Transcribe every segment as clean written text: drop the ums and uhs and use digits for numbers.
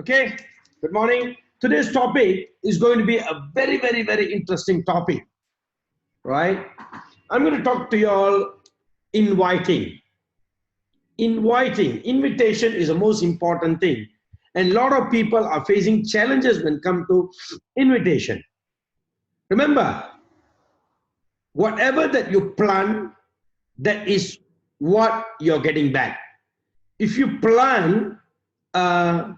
Okay, good morning. Today's topic is going to be a very interesting topic, right? I'm going to talk to you all inviting. Invitation is the most important thing. And a lot of people are facing challenges when it comes to invitation. Remember, whatever that you plant, that is what you're getting back. If you plant a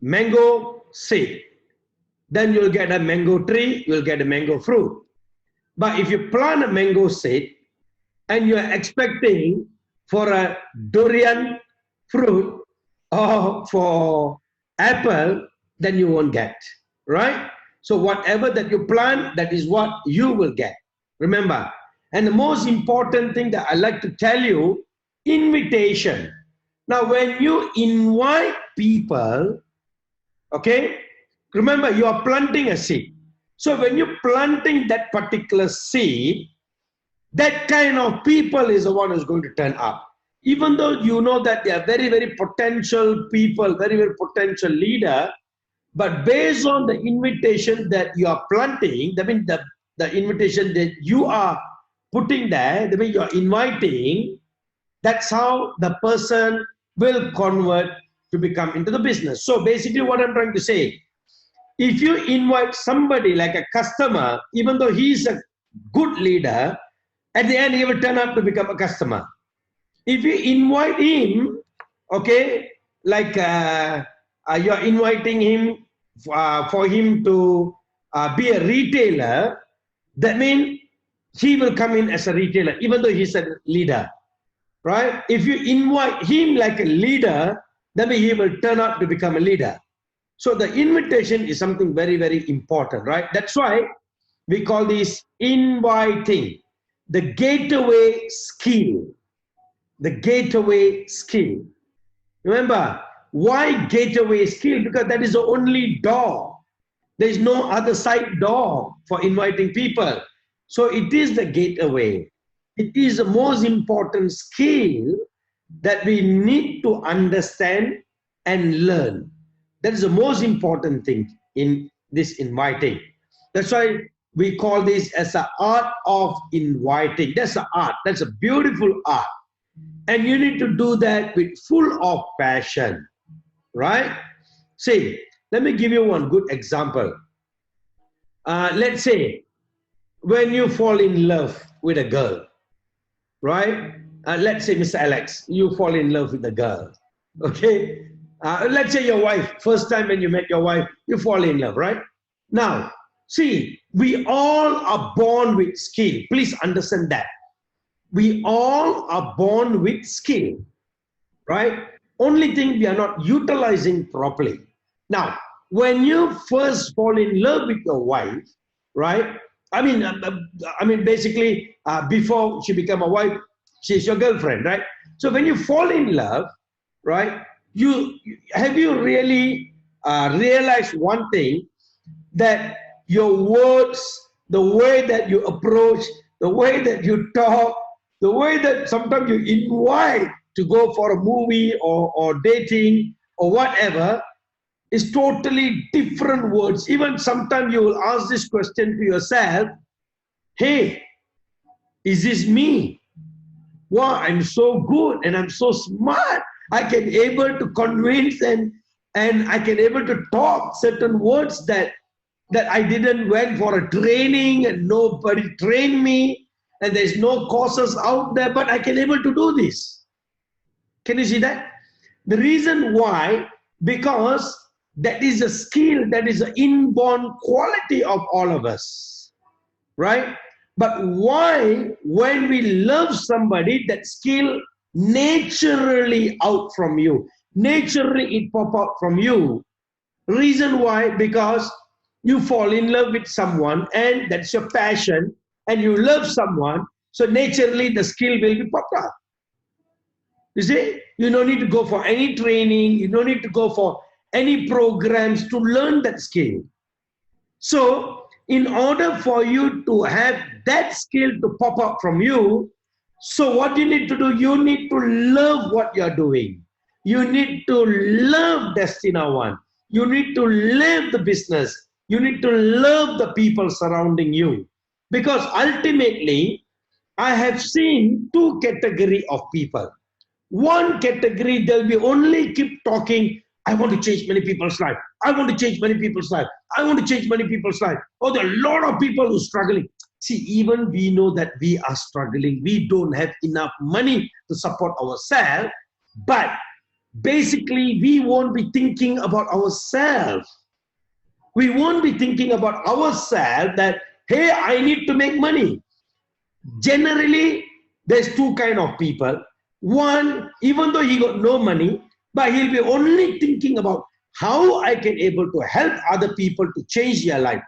mango seed, then you'll get a mango tree, you'll get a mango fruit. But if you plant a mango seed and you're expecting for a durian fruit or for apple, then you won't get, right? So whatever that you plant, that is what you will get. Remember, and the most important thing that I like to tell you, invitation. Now, when you invite people, okay, remember, you are planting a seed. So when you're planting that particular seed, that kind of people is the one who's going to turn up. Even though you know that they are very potential people, very potential leader, but based on the invitation that you are planting, that means the invitation that you are putting there, that means you are inviting, that's how the person will convert to become into the business. So basically what I'm trying to say, if you invite somebody like a customer, even though he's a good leader, at the end he will turn out to become a customer. If you invite him, okay, like you're inviting him for him to be a retailer, that means he will come in as a retailer, even though he's a leader, right? If you invite him like a leader, then he will turn out to become a leader. So the invitation is something very important, right? That's why we call this inviting, the gateway skill. The gateway skill. Remember, why gateway skill? Because that is the only door. There is no other side door for inviting people. So it is the gateway. It is the most important skill that we need to understand and learn. That is the most important thing in this inviting. That's why we call this as the art of inviting. That's the art. That's a beautiful art. And you need to do that with full of passion, right? See, let me give you one good example. Let's say when you fall in love with a girl, right? Let's say, Mr. Alex, you fall in love with a girl, okay? Let's say your wife, first time when you met your wife, you fall in love, right? Now, see, we all are born with skill. Please understand that. We all are born with skill, right? Only thing we are not utilizing properly. Now, when you first fall in love with your wife, right? I mean, basically, before she become a wife, she's your girlfriend, right? So when you fall in love, right? Have you really realized one thing, that your words, the way that you approach, the way that you talk, the way that sometimes you invite to go for a movie or dating or whatever, is totally different words. Even sometimes you will ask this question to yourself, hey, is this me? Wow, I'm so good and I'm so smart. I can able to convince and I can able to talk certain words that I didn't went for a training and nobody trained me and there's no courses out there, but I can able to do this. Can you see that? The reason why, because that is a skill, that is an inborn quality of all of us, right? But why, when we love somebody, that skill naturally out from you, naturally it pop out from you. Reason why? Because you fall in love with someone and that's your passion and you love someone, so naturally the skill will be popped up. You see, you don't need to go for any training, you don't need to go for any programs to learn that skill. So in order for you to have that skill to pop up from you, so what you need to do, you need to love what you're doing. You need to love Destina One. You need to live the business. You need to love the people surrounding you. Because ultimately, I have seen two category of people. One category, they'll be only keep talking, I want to change many people's life. I want to change many people's life. I want to change many people's life. Oh, there are a lot of people who are struggling. See, even we know that we are struggling. We don't have enough money to support ourselves. But basically, we won't be thinking about ourselves. We won't be thinking about ourselves that, hey, I need to make money. Generally, there's two kind of people. One, even though he got no money, but he'll be only thinking about how I can able to help other people to change their life.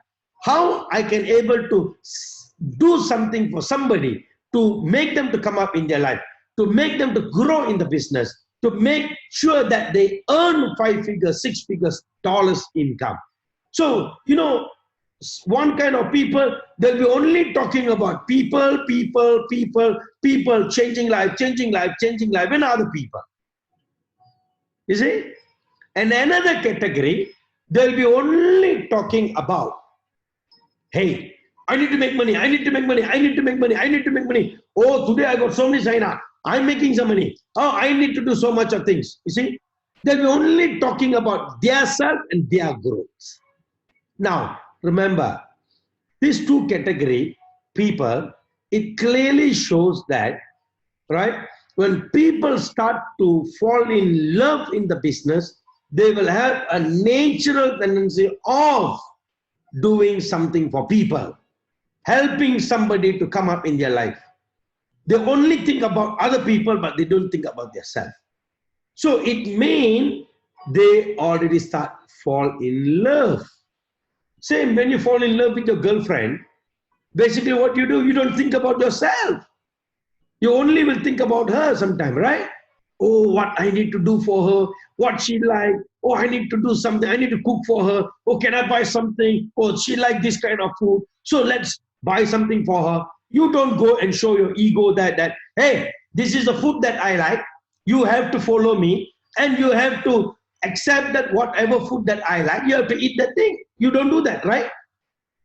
How I can able to do something for somebody to make them to come up in their life, to make them to grow in the business, to make sure that they earn 5 figures, 6 figures, dollars income. So, you know, one kind of people, they'll be only talking about people, changing life, and other people. You see? And another category, they'll be only talking about, hey, I need to make money, I need to make money, I need to make money, I need to make money. Oh, today I got so many sign up. I'm making some money. Oh, I need to do so much of things. You see? They'll be only talking about their self and their growth. Now, remember, these two category people, it clearly shows that, right, when people start to fall in love in the business, they will have a natural tendency of doing something for people, helping somebody to come up in their life. They only think about other people, but they don't think about themselves. So it means they already start fall in love. Same when you fall in love with your girlfriend, basically what you do, you don't think about yourself. You only will think about her sometime, right? Oh, what I need to do for her, what she like. Oh, I need to do something. I need to cook for her. Oh, can I buy something? Oh, she like this kind of food. So let's buy something for her. You don't go and show your ego that hey, this is the food that I like. You have to follow me and you have to accept that whatever food that I like, you have to eat that thing. You don't do that, right?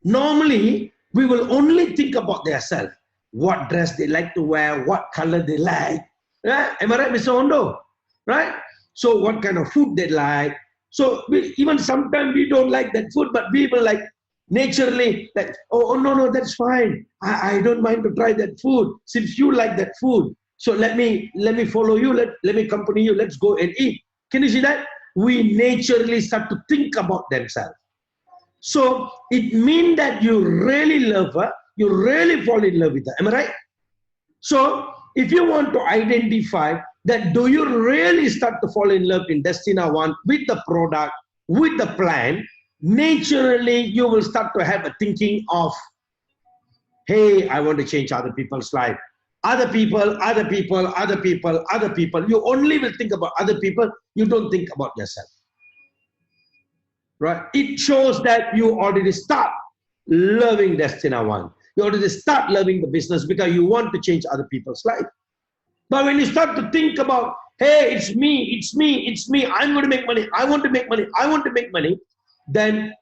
Normally, we will only think about themselves. What dress they like to wear, what color they like. Right? Am I right, Mr. Hondo? Right? So what kind of food they like. So even sometimes we don't like that food, but we will like naturally like, oh no, that's fine. I don't mind to try that food since you like that food. So let me follow you, let me accompany you, let's go and eat. Can you see that? We naturally start to think about themselves. So it means that you really love her, you really fall in love with her. Am I right? So if you want to identify that, do you really start to fall in love in Destina One with the product, with the plan, naturally you will start to have a thinking of, hey, I want to change other people's life. Other people. You only will think about other people. You don't think about yourself. Right? It shows that you already start loving Destina One. You already start loving the business because you want to change other people's life. But when you start to think about, hey, it's me, I'm going to make money, I want to make money, then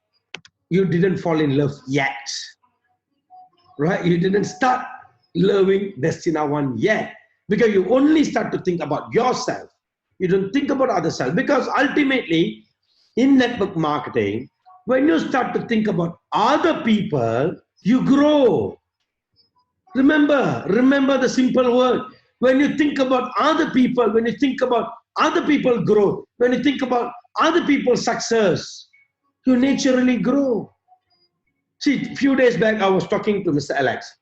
you didn't fall in love yet. Right? You didn't start loving Destina One yet because you only start to think about yourself. You don't think about other self, because ultimately in network marketing, when you start to think about other people, you grow. Remember the simple word. When you think about other people, when you think about other people's growth, when you think about other people's success, you naturally grow. See, a few days back, I was talking to Mr. Alex.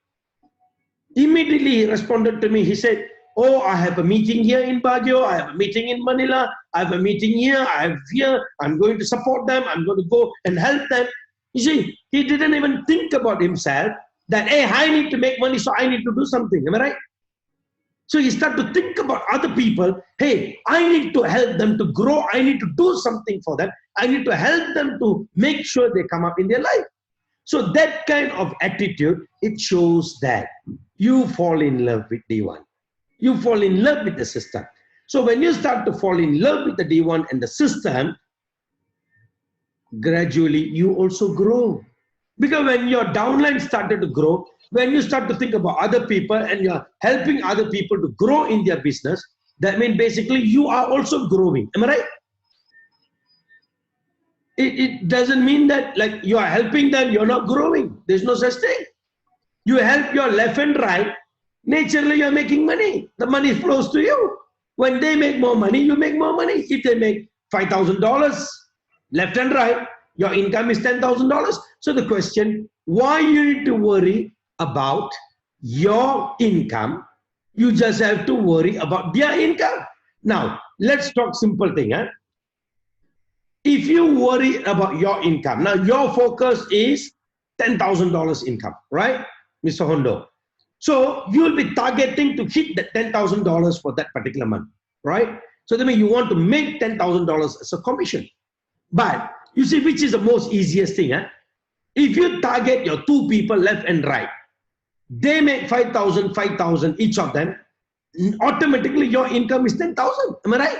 Immediately he responded to me. He said, oh, I have a meeting here in Baguio. I have a meeting in Manila. I have a meeting here. I have here. I'm going to support them. I'm going to go and help them. You see, he didn't even think about himself that, hey, I need to make money, so I need to do something. Am I right? So you start to think about other people. Hey, I need to help them to grow. I need to do something for them. I need to help them to make sure they come up in their life. So that kind of attitude, it shows that you fall in love with D1. You fall in love with the system. So when you start to fall in love with the D1 and the system, gradually you also grow. Because when your downline started to grow, when you start to think about other people and you're helping other people to grow in their business, that means basically you are also growing. Am I right? It doesn't mean that like you are helping them, you're not growing. There's no such thing. You help your left and right, naturally you're making money. The money flows to you. When they make more money, you make more money. If they make $5,000 left and right, your income is $10,000. So the question, why you need to worry about your income? You just have to worry about their income. Now, let's talk simple thing. If you worry about your income, now your focus is $10,000 income, right, Mr. Hondo? So you'll be targeting to hit that $10,000 for that particular month, right? So that means you want to make $10,000 as a commission. But you see, which is the most easiest thing? If you target your two people left and right, they make 5,000 each of them, automatically your income is 10,000. Am I right?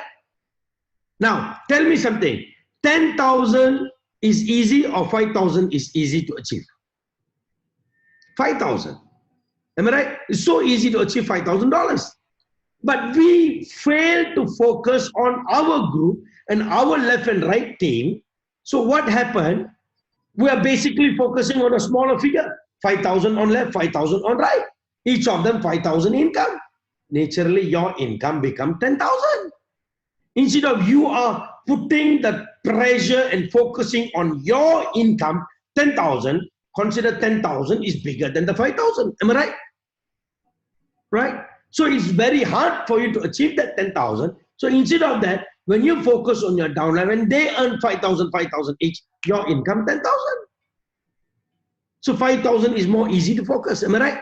Now, tell me something. 10,000 is easy or 5,000 is easy to achieve? 5,000. Am I right? It's so easy to achieve $5,000. But we fail to focus on our group and our left and right team. So what happened? We are basically focusing on a smaller figure. 5,000 on left, 5,000 on right. Each of them 5,000 income. Naturally, your income becomes 10,000. Instead of you are putting the pressure and focusing on your income, 10,000, consider 10,000 is bigger than the 5,000. Am I right? Right? So it's very hard for you to achieve that 10,000. So instead of that, when you focus on your downline, when they earn 5,000 each, your income 10,000. So 5,000 is more easy to focus. Am I right?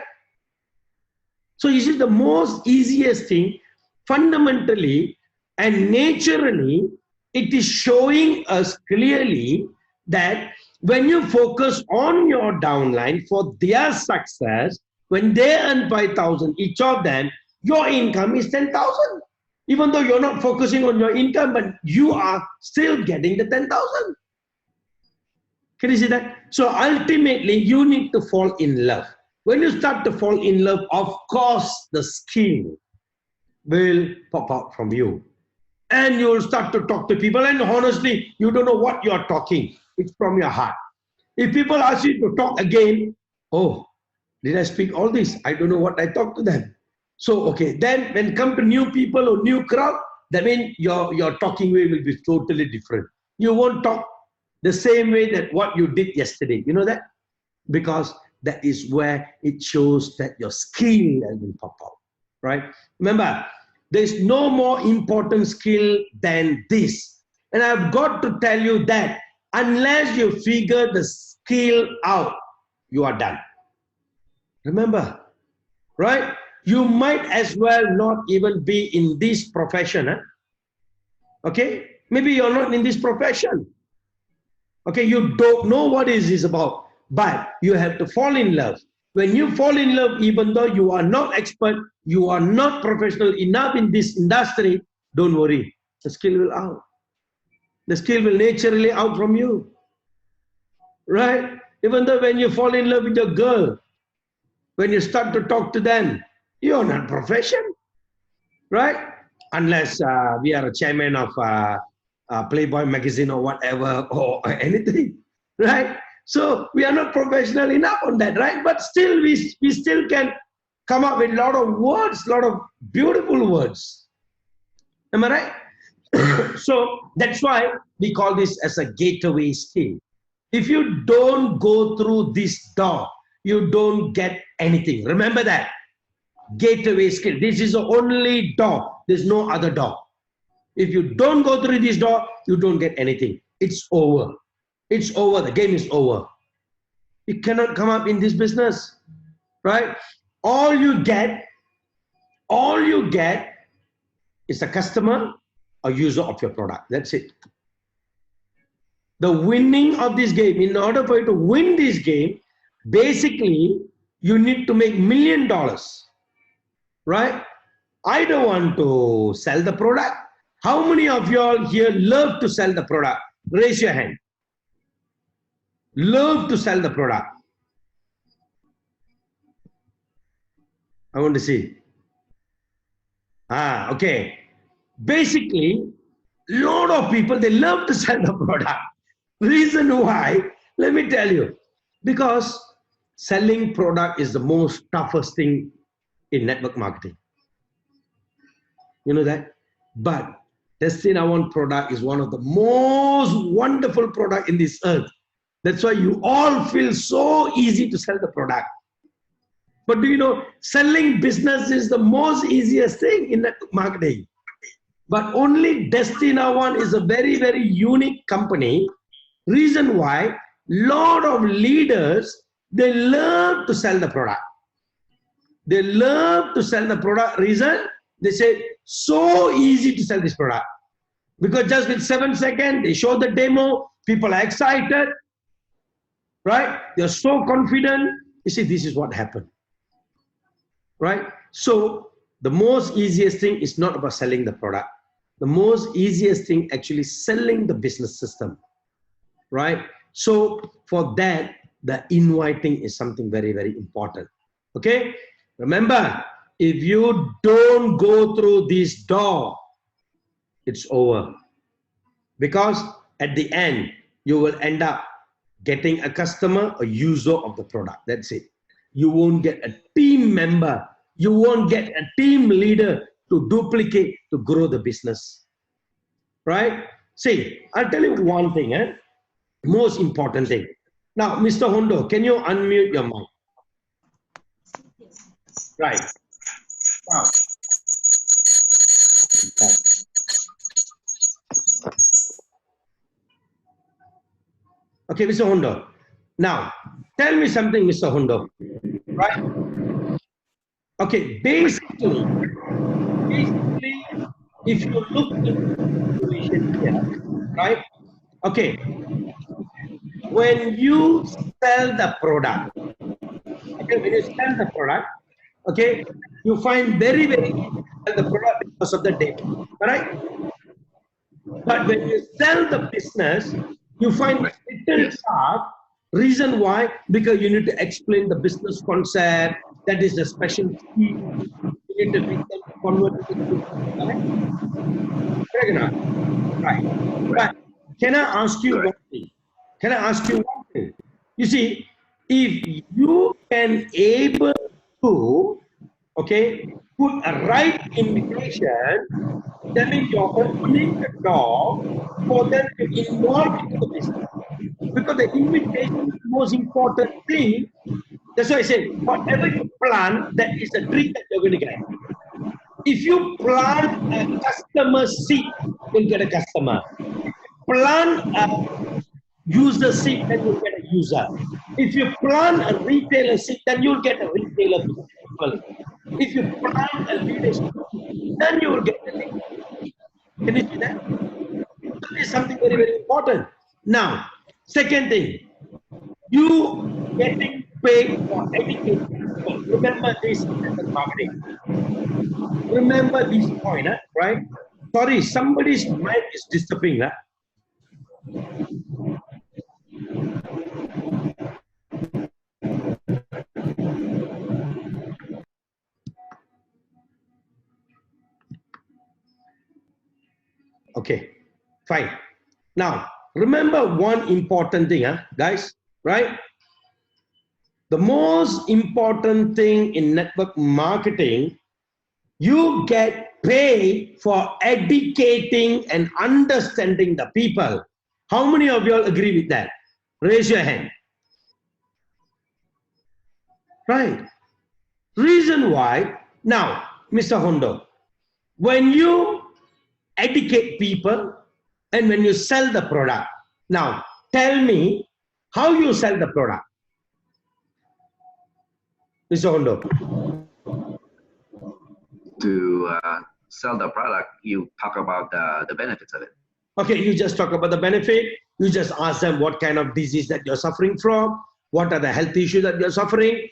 So this is the most easiest thing. Fundamentally and naturally, it is showing us clearly that when you focus on your downline for their success, when they earn 5,000 each of them, your income is 10,000. Even though you're not focusing on your income, but you are still getting the 10,000. Can you see that? So ultimately, you need to fall in love. When you start to fall in love, of course, the skill will pop out from you. And you'll start to talk to people. And honestly, you don't know what you're talking. It's from your heart. If people ask you to talk again, oh, did I speak all this? I don't know what I talked to them. So, okay, then when it comes to new people or new crowd, that means your talking way will be totally different. You won't talk the same way that what you did yesterday. You know that? Because that is where it shows that your skill will pop out, right? Remember, there's no more important skill than this. And I've got to tell you that unless you figure the skill out, you are done. Remember, right? You might as well not even be in this profession. Okay? Maybe you're not in this profession. Okay, you don't know what is this about, but you have to fall in love. When you fall in love, even though you are not expert, you are not professional enough in this industry, don't worry. The skill will out. The skill will naturally out from you. Right? Even though when you fall in love with your girl, when you start to talk to them, you're not profession. Right? Unless we are a chairman of Playboy magazine or whatever or anything. Right? So we are not professional enough on that, right? But still, we still can come up with a lot of words, a lot of beautiful words. Am I right? So that's why we call this as a gateway skill. If you don't go through this door, you don't get anything. Remember that. Gateway skill. This is the only door. There's no other door. If you don't go through this door, you don't get anything. It's over. It's over. The game is over. You cannot come up in this business, right? All you get is a customer or user of your product. That's it. The winning of this game, in order for you to win this game, basically, you need to make $1 million, right? I don't want to sell the product. How many of you all here love to sell the product? Raise your hand. Love to sell the product. I want to see. Okay. Basically, lot of people, they love to sell the product. Reason why, let me tell you. Because selling product is the most toughest thing in network marketing. You know that? But Destina One product is one of the most wonderful product in this earth. That's why you all feel so easy to sell the product. But do you know, selling business is the most easiest thing in network marketing. But only Destina One is a very, very unique company. Reason why, lot of leaders, they love to sell the product. They love to sell the product. Reason, they say, so easy to sell this product. Because just with 7 seconds, they show the demo, people are excited, right? They're so confident. You see, this is what happened, right? So the most easiest thing is not about selling the product. The most easiest thing actually selling the business system, right? So for that, the inviting is something very, very important. Okay? Remember, if you don't go through this door, it's over. Because at the end, you will end up getting a customer, a user of the product. That's it. You won't get a team member. You won't get a team leader to duplicate, to grow the business. Right? See, I'll tell you one thing, most important thing. Now, Mr. Hondo, can you unmute your mic? Right. Now. Okay, Mr. Hondo. Now, tell me something, Mr. Hondo. Right? Okay, basically, if you look into the situation here, right? Okay, when you sell the product, okay, when you sell the product, okay, you find very, very easy to sell the product because of the data, right? But when you sell the business, you find little hard. Reason why? Because you need to explain the business concept. That is the special scheme. You need to make them convert it into right. But can I ask you one thing? Can I ask you one thing? You see, if you can able to, okay, put a right invitation, that means you're opening the door for them to involve into the business. Because the invitation is the most important thing. That's why I say, whatever you plant, that is the tree that you're going to get. If you plant a customer seed, you'll get a customer. Plant a user seed, then you'll get a user. If you plant a retailer seed, then you'll get a retailer people. If you plant a leadership, then you will get a leader. Can you see that? That is something very, very important. Now, second thing, you getting paid for educating people. Remember this in marketing. Remember this point, right? Sorry, somebody's mic is disturbing. Okay, fine. Now, remember one important thing, guys, right? The most important thing in network marketing, you get paid for educating and understanding the people. How many of you all agree with that? Raise your hand. Right. Reason why, now, Mr. Hondo, when you educate people and when you sell the product, now tell me how you sell the product. Mr. Hondo. To sell the product, you talk about the benefits of it. Okay, you just talk about the benefit. You just ask them what kind of disease that you're suffering from, what are the health issues that you're suffering.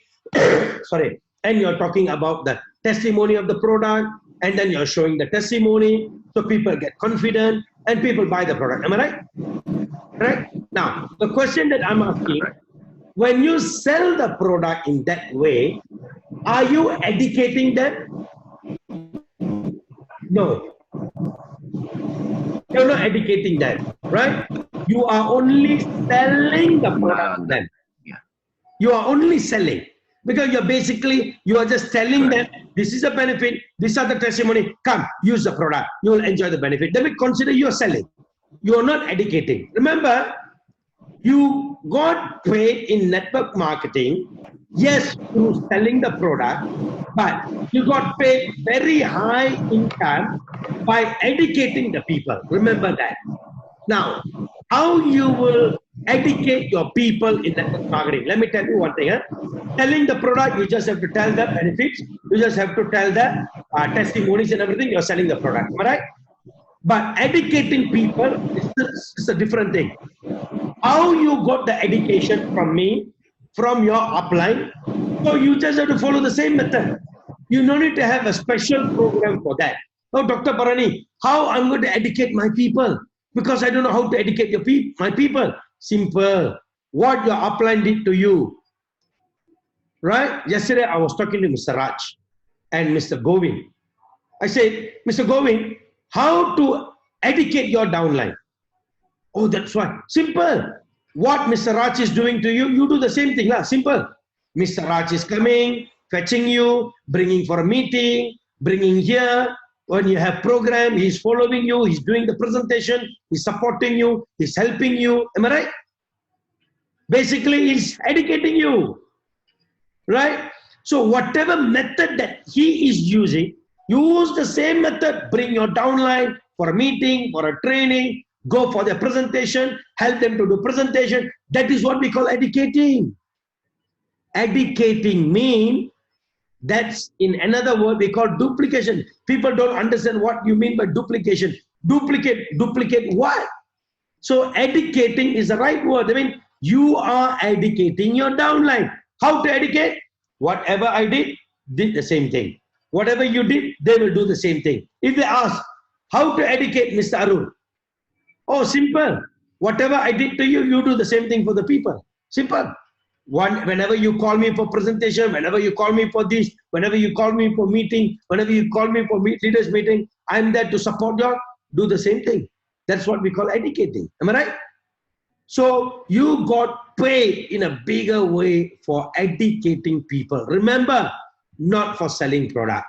Sorry. And you're talking about the testimony of the product, and then you're showing the testimony, so people get confident and people buy the product. Am I right? Right? Now, the question that I'm asking, when you sell the product in that way, are you educating them? No. You're not educating them, right? You are only selling the product to them. Yeah. You are only selling. Because you are just telling them, this is a benefit, these are the testimony, come, use the product, you will enjoy the benefit. Then we consider you are selling. You are not educating. Remember, you got paid in network marketing, yes, through selling the product, but you got paid very high income by educating the people. Remember that. Now, how you will educate your people in network marketing? Let me tell you one thing. Selling the product, you just have to tell the benefits. You just have to tell the testimonies and everything. You're selling the product, am I right? But educating people is a different thing. How you got the education from me, from your upline, so you just have to follow the same method. You don't need to have a special program for that. Oh, Dr. Barani, how I'm going to educate my people? Because I don't know how to educate my people. Simple. What your upline did to you. Right? Yesterday I was talking to Mr. Raj and Mr. Govind. I said, Mr. Govind, how to educate your downline? Oh, that's why. Simple. What Mr. Raj is doing to you, you do the same thing. Simple. Mr. Raj is coming, fetching you, bringing for a meeting, bringing here. When you have program, he's following you, he's doing the presentation, he's supporting you, he's helping you. Am I right? Basically, he's educating you. Right? So whatever method that he is using, use the same method. Bring your downline for a meeting, for a training, go for their presentation, help them to do presentation. That is what we call educating. Educating means, that's in another word we call duplication. People don't understand what you mean by duplication. Duplicate what? So educating is the right word. I mean, you are educating your downline. How to educate? Whatever I did the same thing. Whatever you did, they will do the same thing. If they ask, how to educate Mr. Arun? Oh, simple. Whatever I did to you, you do the same thing for the people. Simple. Whenever you call me for presentation, whenever you call me for this, whenever you call me for meeting, whenever you call me for leaders meeting, I'm there to support you. Do the same thing. That's what we call educating. Am I right? So you got paid in a bigger way for educating people. Remember, not for selling product.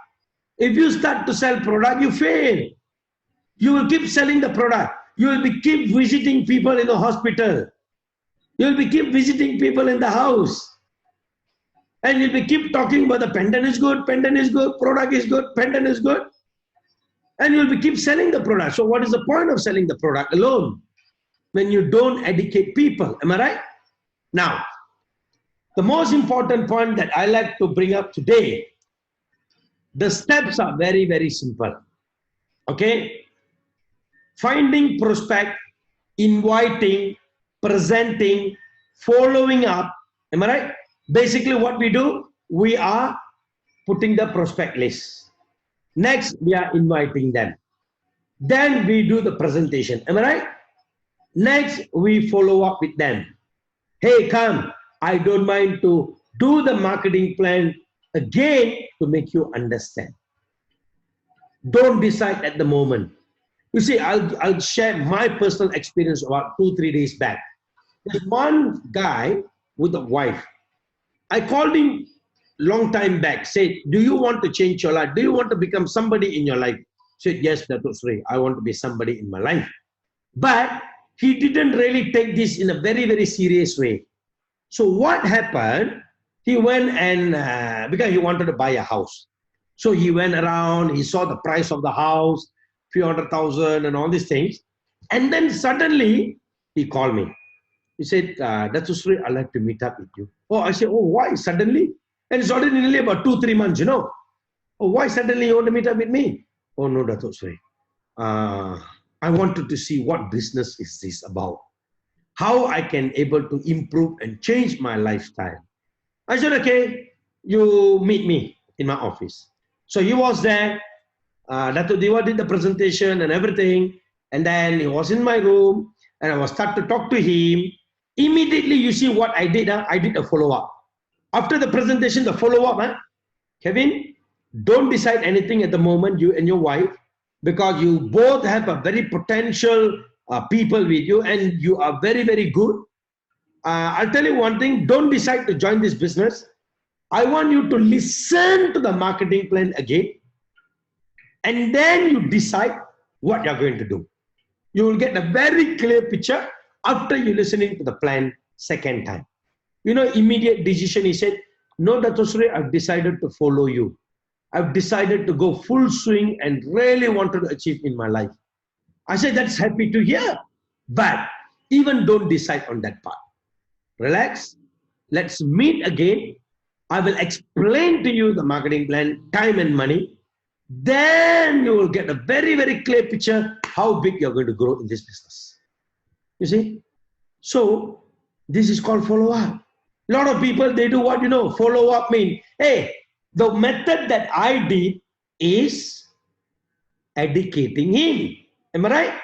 If you start to sell product, you fail. You will keep selling the product. You will keep visiting people in the hospital. You will keep visiting people in the house. And you'll keep talking about the pendant is good, product is good, pendant is good. And you'll keep selling the product. So what is the point of selling the product alone when you don't educate people? Am I right? Now, the most important point that I like to bring up today, the steps are very, very simple. Okay? Finding prospect, inviting, presenting, following up. Am I right? Basically what we do, we are putting the prospect list. Next, we are inviting them. Then we do the presentation. Am I right? Next, we follow up with them. Hey, come, I don't mind to do the marketing plan again to make you understand. Don't decide at the moment. You see, I'll share my personal experience about 2-3 days back. There's one guy with a wife. I called him long time back, said, do you want to change your life? Do you want to become somebody in your life? Said, yes, Dato Sri, I want to be somebody in my life. But he didn't really take this in a very, very serious way. So what happened, he went and, because he wanted to buy a house. So he went around, he saw the price of the house, few 100,000 and all these things. And then suddenly he called me. He said, Dato Sri, I'd like to meet up with you. Oh, I said, oh, why suddenly? And it's already nearly about 2-3 months, you know. Oh, why suddenly you want to meet up with me? Oh, no, Dato Sri. I wanted to see what business is this about. How I can able to improve and change my lifestyle. I said, okay, you meet me in my office. So he was there. Dato Diwa did the presentation and everything. And then he was in my room and I was start to talk to him. Immediately, you see what I did? I did a follow-up. After the presentation, the follow-up, Kevin, don't decide anything at the moment, you and your wife, because you both have a very potential people with you and you are very, very good. I'll tell you one thing, don't decide to join this business. I want you to listen to the marketing plan again, and then you decide what you're going to do. You will get a very clear picture after you listening to the plan second time. Immediate decision, he said, no, Dato Sri, I've decided to follow you. I've decided to go full swing and really wanted to achieve in my life. I said, that's happy to hear. But even don't decide on that part. Relax. Let's meet again. I will explain to you the marketing plan, time and money. Then you will get a very, very clear picture how big you're going to grow in this business. You see? So this is called follow-up. A lot of people, they do what, follow-up mean, hey, the method that I did is educating him. Am I right?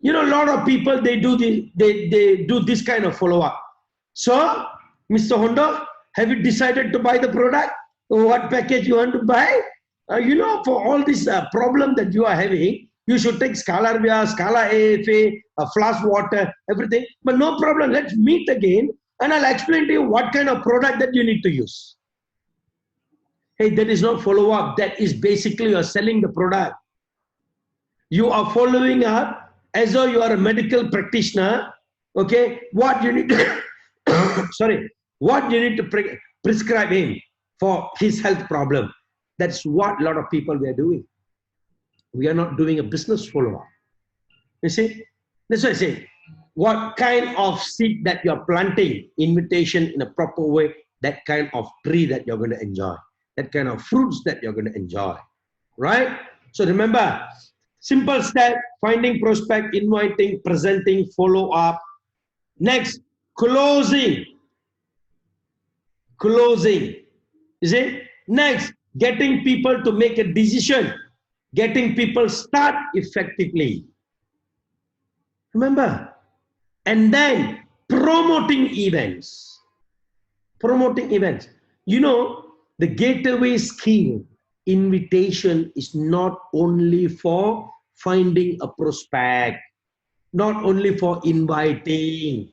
A lot of people, they do this kind of follow-up. So, Mr. Honda, have you decided to buy the product? What package you want to buy? For all this problem that you are having, you should take Scala Via, Scala AFA, flask water, everything. But no problem, let's meet again and I'll explain to you what kind of product that you need to use. Hey, that is not follow-up. That is basically you are selling the product. You are following up as though you are a medical practitioner. Okay, what you need to, what you need to prescribe him for his health problem. That's what a lot of people we are doing. We are not doing a business follow-up. You see? That's why I say, what kind of seed that you're planting, invitation in a proper way, that kind of tree that you're going to enjoy, that kind of fruits that you're going to enjoy, right? So remember, simple step, finding prospect, inviting, presenting, follow-up. Next, closing. Closing. You see? Next, getting people to make a decision. Getting people start effectively. Remember? And then promoting events. Promoting events. The gateway skill, invitation is not only for finding a prospect, not only for inviting,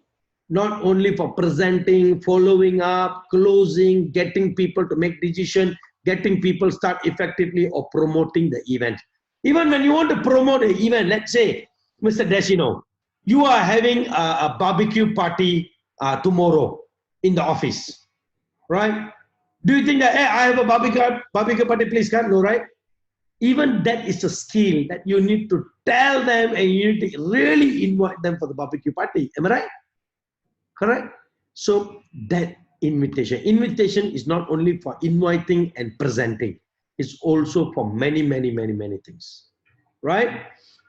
not only for presenting, following up, closing, getting people to make decision, getting people start effectively, or promoting the event. Even when you want to promote an event, let's say, Mr. Desino, you are having a barbecue party tomorrow in the office, right? Do you think that, hey, I have a barbecue party, please come? No, right? Even that is a skill that you need to tell them and you need to really invite them for the barbecue party. Am I right? Correct? So that invitation is not only for inviting and presenting. It's also for many, many, many, many things. Right?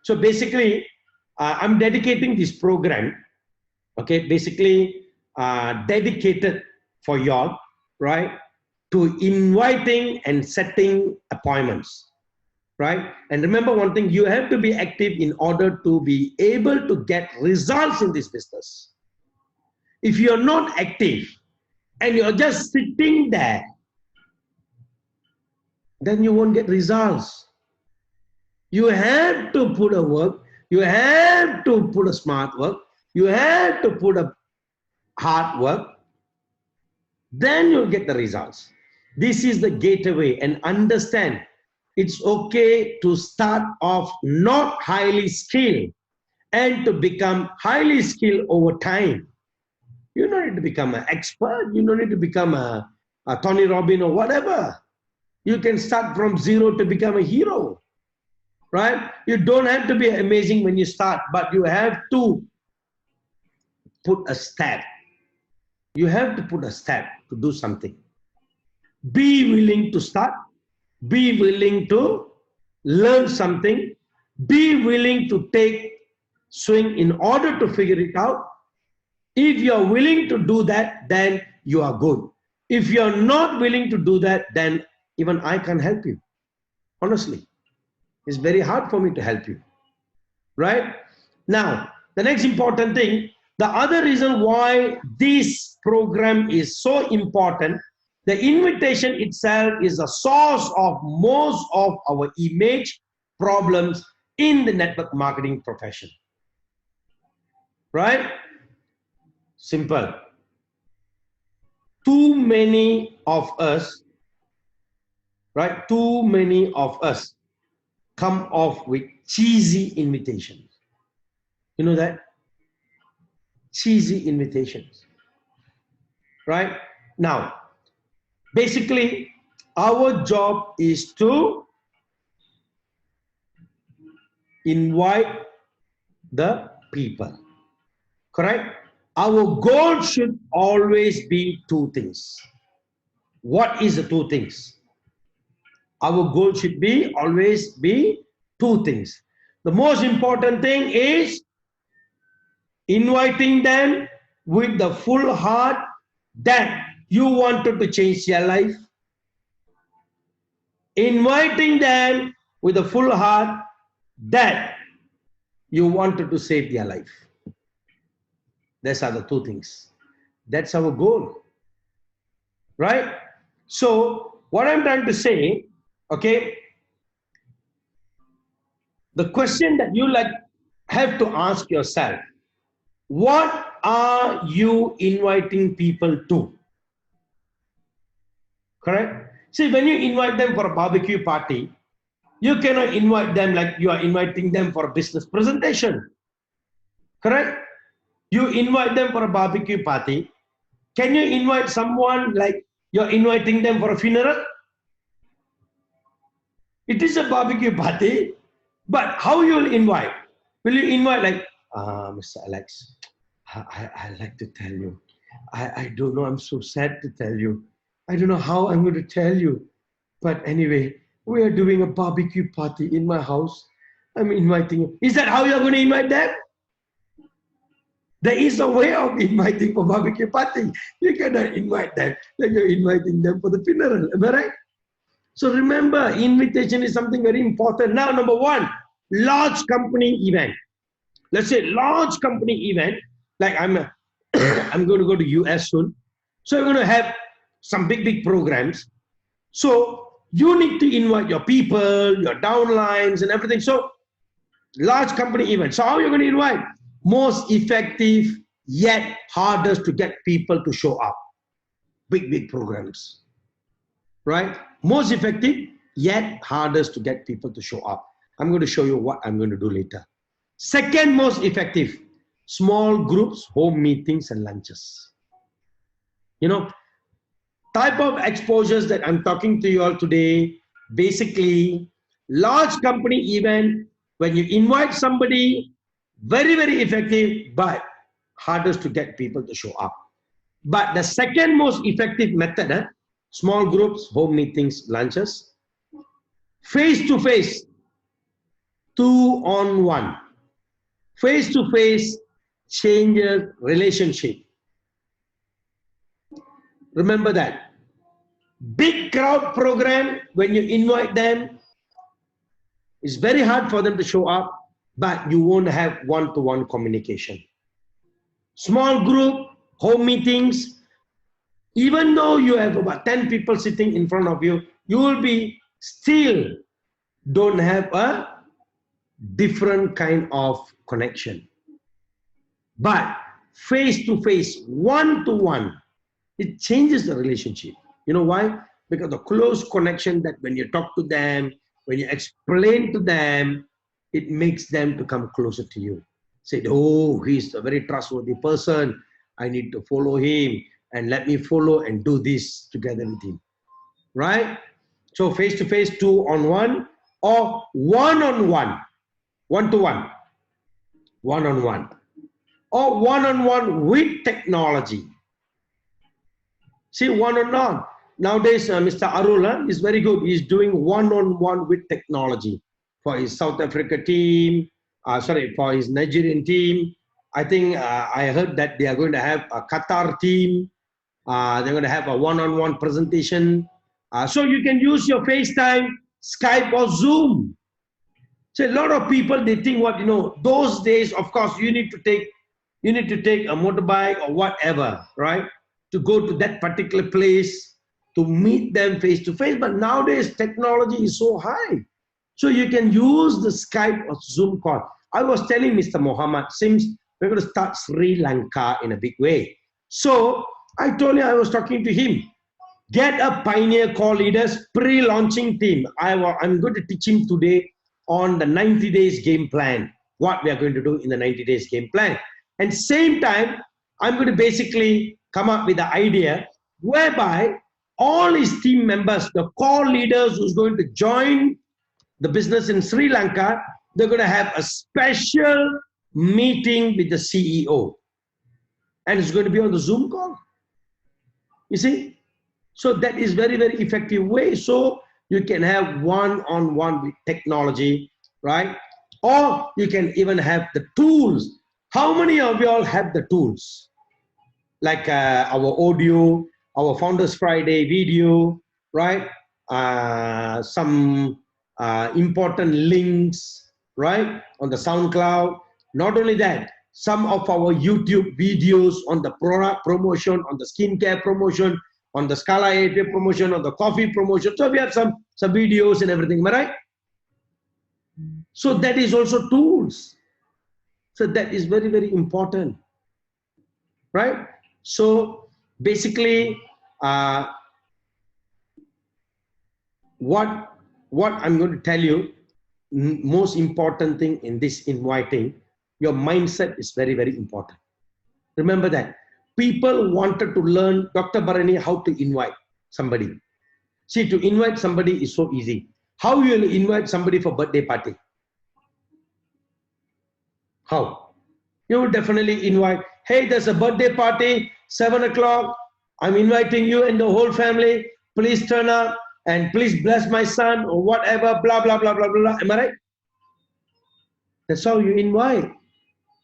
So basically, I'm dedicating this program, okay, basically dedicated for y'all, right, to inviting and setting appointments, right? And remember one thing, you have to be active in order to be able to get results in this business. If you're not active and you're just sitting there, then you won't get results. You have to put a work, you have to put a smart work, you have to put a hard work, then you'll get the results. This is the gateway, and understand it's okay to start off not highly skilled and to become highly skilled over time. You don't need to become an expert, you don't need to become a Tony Robbins or whatever. You can start from zero to become a hero. Right? You don't have to be amazing when you start, but you have to put a step. You have to put a step to do something. Be willing to start. Be willing to learn something. Be willing to take swing in order to figure it out. If you're willing to do that, then you are good. If you're not willing to do that, then even I can't help you. Honestly. It's very hard for me to help you. Right? Now, the next important thing, the other reason why this program is so important, the invitation itself is a source of most of our image problems in the network marketing profession. Right? Simple. Too many of us, right? Too many of us come off with cheesy invitations. You know that? Cheesy invitations. Right? Now, basically, our job is to invite the people. Correct? Our goal should always be two things. What is the two things? Our goal should be always be two things. The most important thing is inviting them with the full heart that you wanted to change their life. Inviting them with a full heart that you wanted to save their life. Those are the two things. That's our goal. Right? So, what I'm trying to say, okay, the question that you have to ask yourself, what are you inviting people to? Correct? See, when you invite them for a barbecue party, you cannot invite them like you are inviting them for a business presentation. Correct? You invite them for a barbecue party. Can you invite someone like you're inviting them for a funeral? It is a barbecue party, but how you will invite? Will you invite like, Mr. Alex, I like to tell you. I don't know, I'm so sad to tell you. I don't know how I'm going to tell you. But anyway, we are doing a barbecue party in my house. I'm inviting you. Is that how you're going to invite them? There is a way of inviting for barbecue party. You cannot invite them like you're inviting them for the funeral. Am I right? So remember, invitation is something very important. Now, number one, large company event. Let's say large company event, like I'm going to go to US soon. So I'm going to have some big programs. So you need to invite your people, your downlines and everything. So large company event. So how are you going to invite? Most effective yet hardest to get people to show up. Big programs. Right? Most effective yet hardest to get people to show up. I'm going to show you what I'm going to do later. Second most effective, small groups, home meetings and lunches. You know, type of exposures that I'm talking to you all today, basically large company event, when you invite somebody, very effective, but hardest to get people to show up. But the second most effective method, small groups, home meetings, lunches, face-to-face, 2-on-1. Face-to-face changes relationship. Remember that. Big crowd program, when you invite them, it's very hard for them to show up, but you won't have one-to-one communication. Small group, home meetings, even though you have about 10 people sitting in front of you, you will be still don't have a different kind of connection. But face-to-face, one-to-one, it changes the relationship. You know why? Because the close connection that when you talk to them, when you explain to them, it makes them to come closer to you. Say, oh, he's a very trustworthy person. I need to follow him and let me follow and do this together with him. Right? So face-to-face, 2-on-1 or one-on-one, one-to-one, one-on-one, or one-on-one with technology. See, one-on-one. Nowadays, Mr. Arul is very good. He's doing one-on-one with technology for his South Africa team, for his Nigerian team. I think I heard that they are going to have a Qatar team. They're going to have a one-on-one presentation. So you can use your FaceTime, Skype or Zoom. So a lot of people, they think what, those days, of course, you need to take a motorbike or whatever, right? To go to that particular place, to meet them face to face. But nowadays, technology is so high. So you can use the Skype or Zoom call. I was telling Mr. Muhammad, since we're going to start Sri Lanka in a big way. So I told him, I was talking to him, get a Pioneer Core Leaders pre-launching team. I'm going to teach him today on the 90 days game plan, what we are going to do in the 90 days game plan. And same time, I'm going to basically come up with the idea whereby all his team members, the core leaders who's going to join the business in Sri Lanka, they're going to have a special meeting with the CEO. And it's going to be on the Zoom call. You see? So that is very, very effective way. So you can have one-on-one with technology, right? Or you can even have the tools. How many of you all have the tools? Like our audio, our Founders Friday video, right? Some important links, right? On the SoundCloud. Not only that, some of our YouTube videos on the product promotion, on the skincare promotion, on the Scala 8 promotion, on the coffee promotion. So we have some videos and everything, am I right? So that is also tools. So that is very, very important, right? So basically, what I'm going to tell you, most important thing in this inviting, your mindset is very, very important. Remember that. People wanted to learn, Dr. Barani, how to invite somebody. See, to invite somebody is so easy. How you will invite somebody for birthday party? How? You will definitely invite, hey, there's a birthday party, 7 o'clock. I'm inviting you and the whole family. Please turn up and please bless my son or whatever, blah, blah, blah, blah, blah. Am I right? That's how you invite.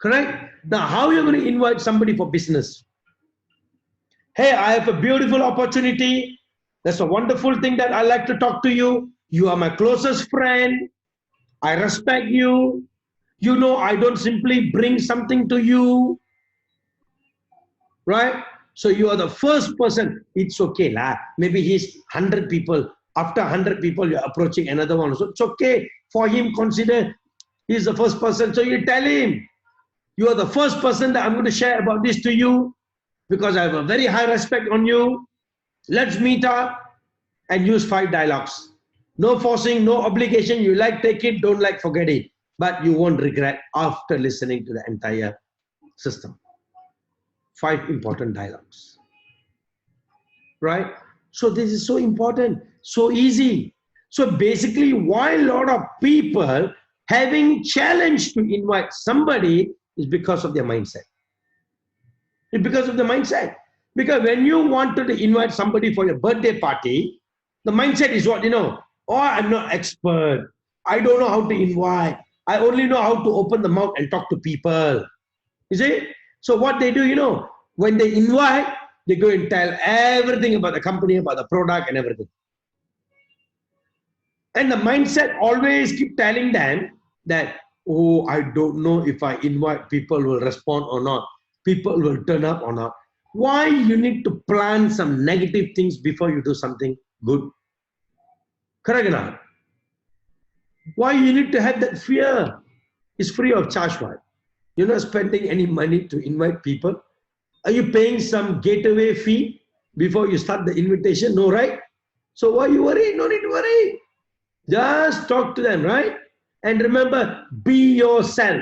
Correct? Now, how are you going to invite somebody for business? Hey, I have a beautiful opportunity. That's a wonderful thing that I like to talk to you. You are my closest friend. I respect you. You know, I don't simply bring something to you. Right? So you are the first person. It's okay, lah. Maybe he's 100 people. After 100 people, you're approaching another one. So it's okay for him. Consider he's the first person. So you tell him, you are the first person that I'm going to share about this to you because I have a very high respect on you. Let's meet up and use 5 dialogues. No forcing, no obligation. You like, take it. Don't like, forget it. But you won't regret after listening to the entire system. 5 important dialogues. Right? So this is so important, so easy. So basically, why a lot of people having challenge to invite somebody is because of their mindset. It's because of the mindset. Because when you wanted to invite somebody for your birthday party, the mindset is what, oh, I'm not expert. I don't know how to invite. I only know how to open the mouth and talk to people. You see? So what they do, when they invite, they go and tell everything about the company, about the product and everything. And the mindset always keep telling them that, oh, I don't know if I invite, people will respond or not. People will turn up or not. Why you need to plan some negative things before you do something good? Correct or not? Why you need to have that fear? It's free of charge, right? You're not spending any money to invite people. Are you paying some gateway fee before you start the invitation? No, right? So why you worry? No need to worry. Just talk to them, right? And remember, be yourself.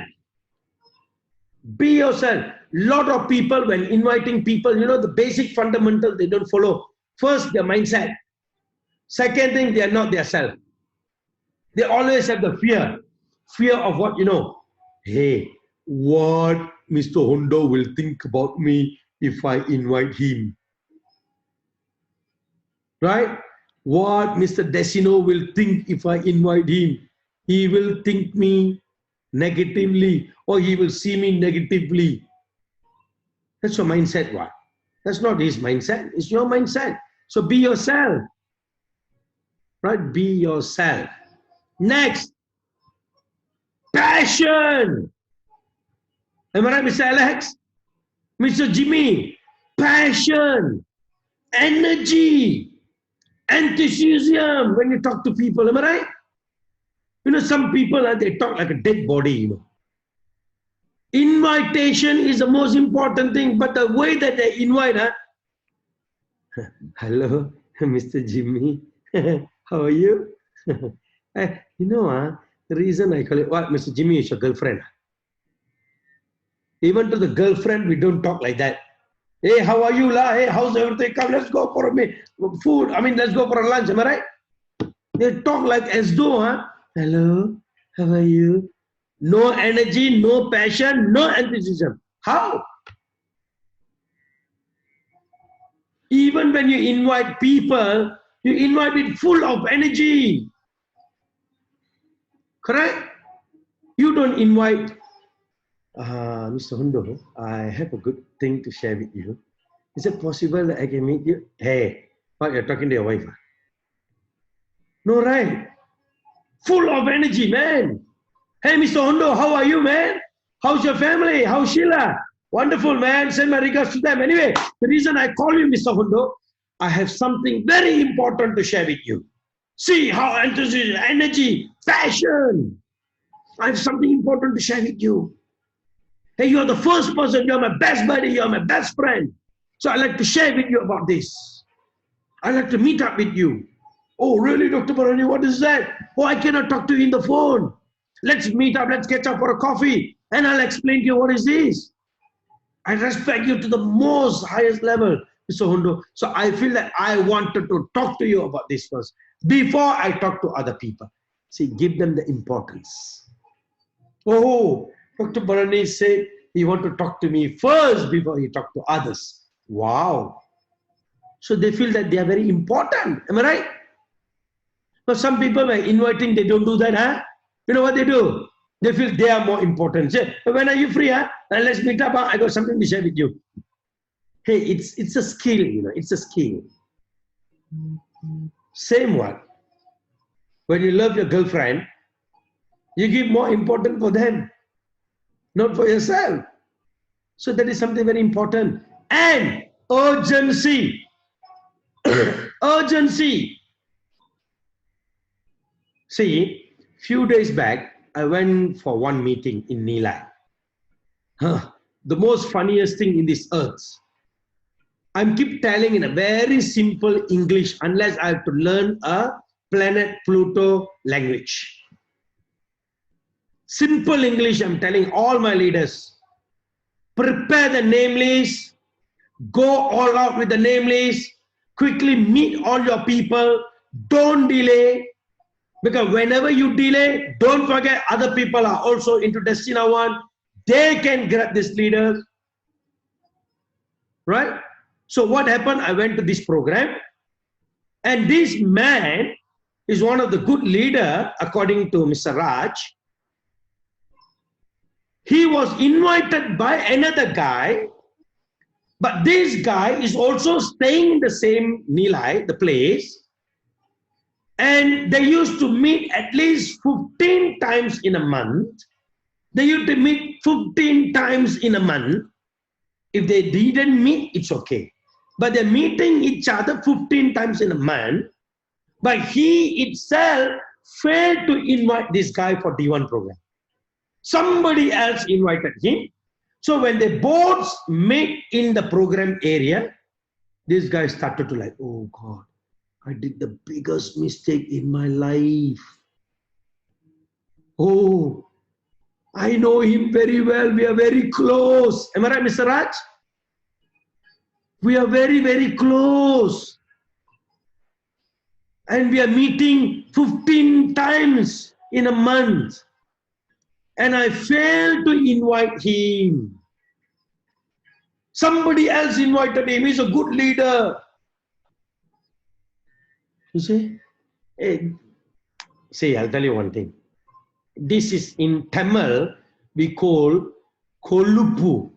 Be yourself. Lot of people, when inviting people, the basic fundamental they don't follow. First, their mindset. Second thing, they are not their self. They always have the fear. Fear of what, hey, what Mr. Hondo will think about me if I invite him. Right? What Mr. Desino will think if I invite him. He will think me negatively or he will see me negatively. That's your mindset, what? That's not his mindset. It's your mindset. So be yourself. Right? Be yourself. Next, passion. Am I right, Mr. Alex? Mr. Jimmy, passion, energy, enthusiasm when you talk to people. Am I right? You know, some people, they talk like a dead body, you know. Invitation is the most important thing, but the way that they invite, hello, Mr. Jimmy, how are you? You know, the reason I call it, what, Mr. Jimmy is your girlfriend. Even to the girlfriend, we don't talk like that. Hey, how are you, la? Hey, how's everything? Come, let's go for a food. I mean, let's go for a lunch. Am I right? They talk like as though, hello, how are you? No energy, no passion, no enthusiasm. How? Even when you invite people, you invite it full of energy. Correct? You don't invite, Mr. Hondo, I have a good thing to share with you. Is it possible that I can meet you? Hey, what, you're talking to your wife? No, right? Full of energy, man. Hey, Mr. Hondo, how are you, man? How's your family? How's Sheila? Wonderful, man. Send my regards to them. Anyway, the reason I call you, Mr. Hondo, I have something very important to share with you. See how enthusiasm, energy, passion. I have something important to share with you. Hey, you're the first person. You're my best buddy. You're my best friend. So I'd like to share with you about this. I'd like to meet up with you. Oh, really, Dr. Barani? What is that? Oh, I cannot talk to you in the phone. Let's meet up. Let's catch up for a coffee. And I'll explain to you what is this. I respect you to the most highest level, Mr. Hondo. So I feel that I wanted to talk to you about this first before I talk to other people. See, give them the importance. Oh, Dr. Barani said he want to talk to me first before he talk to others. Wow. So they feel that they are very important. Am I right? Now some people by inviting, they don't do that, huh? You know what they do? They feel they are more important. Say, when are you free, huh? And let's meet up, huh? I got something to share with you. Hey, it's a skill, you know, it's a skill. Same one. When you love your girlfriend, you give more importance for them, not for yourself. So that is something very important. And urgency. Urgency. See, few days back, I went for one meeting in Nilai. The most funniest thing in this earth. I'm keep telling in a very simple English unless I have to learn a planet Pluto language. Simple English, I'm telling all my leaders. Prepare the name list. Go all out with the name list. Quickly meet all your people. Don't delay. Because whenever you delay, don't forget other people are also into Destina One. They can grab this leader. Right? So what happened? I went to this program. And this man is one of the good leader, according to Mr. Raj. He was invited by another guy. But this guy is also staying in the same Nilai, the place. And they used to meet at least 15 times in a month. They used to meet 15 times in a month. If they didn't meet, it's okay. But they're meeting each other 15 times in a month. But he itself failed to invite this guy for D1 program. Somebody else invited him. So when they both met in the program area, this guy started to like, oh God, I did the biggest mistake in my life. Oh, I know him very well. We are very close. Am I right, Mr. Raj? We are very, very close. And we are meeting 15 times in a month. And I failed to invite him. Somebody else invited him. He's a good leader. You see? Hey, see, I'll tell you one thing. This is in Tamil, we call Kolupu.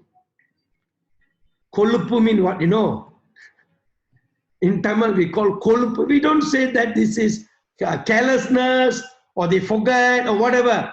Kolupu means what, you know? In Tamil, we call Kolupu. We don't say that this is carelessness or they forget or whatever.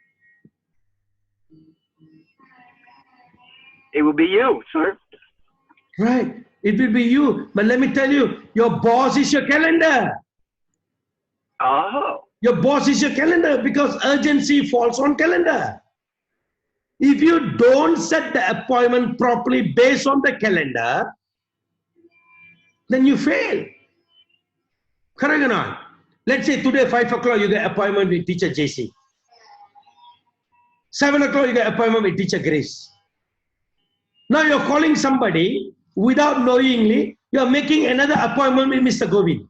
It will be you, sir. Right. It will be you. But let me tell you, your boss is your calendar. Oh. Your boss is your calendar because urgency falls on calendar. If you don't set the appointment properly based on the calendar, then you fail. Correct or not? Let's say today 5 o'clock you get appointment with teacher JC. 7 o'clock you get appointment with teacher Grace. Now you're calling somebody without knowingly, you're making another appointment with Mr. Govind.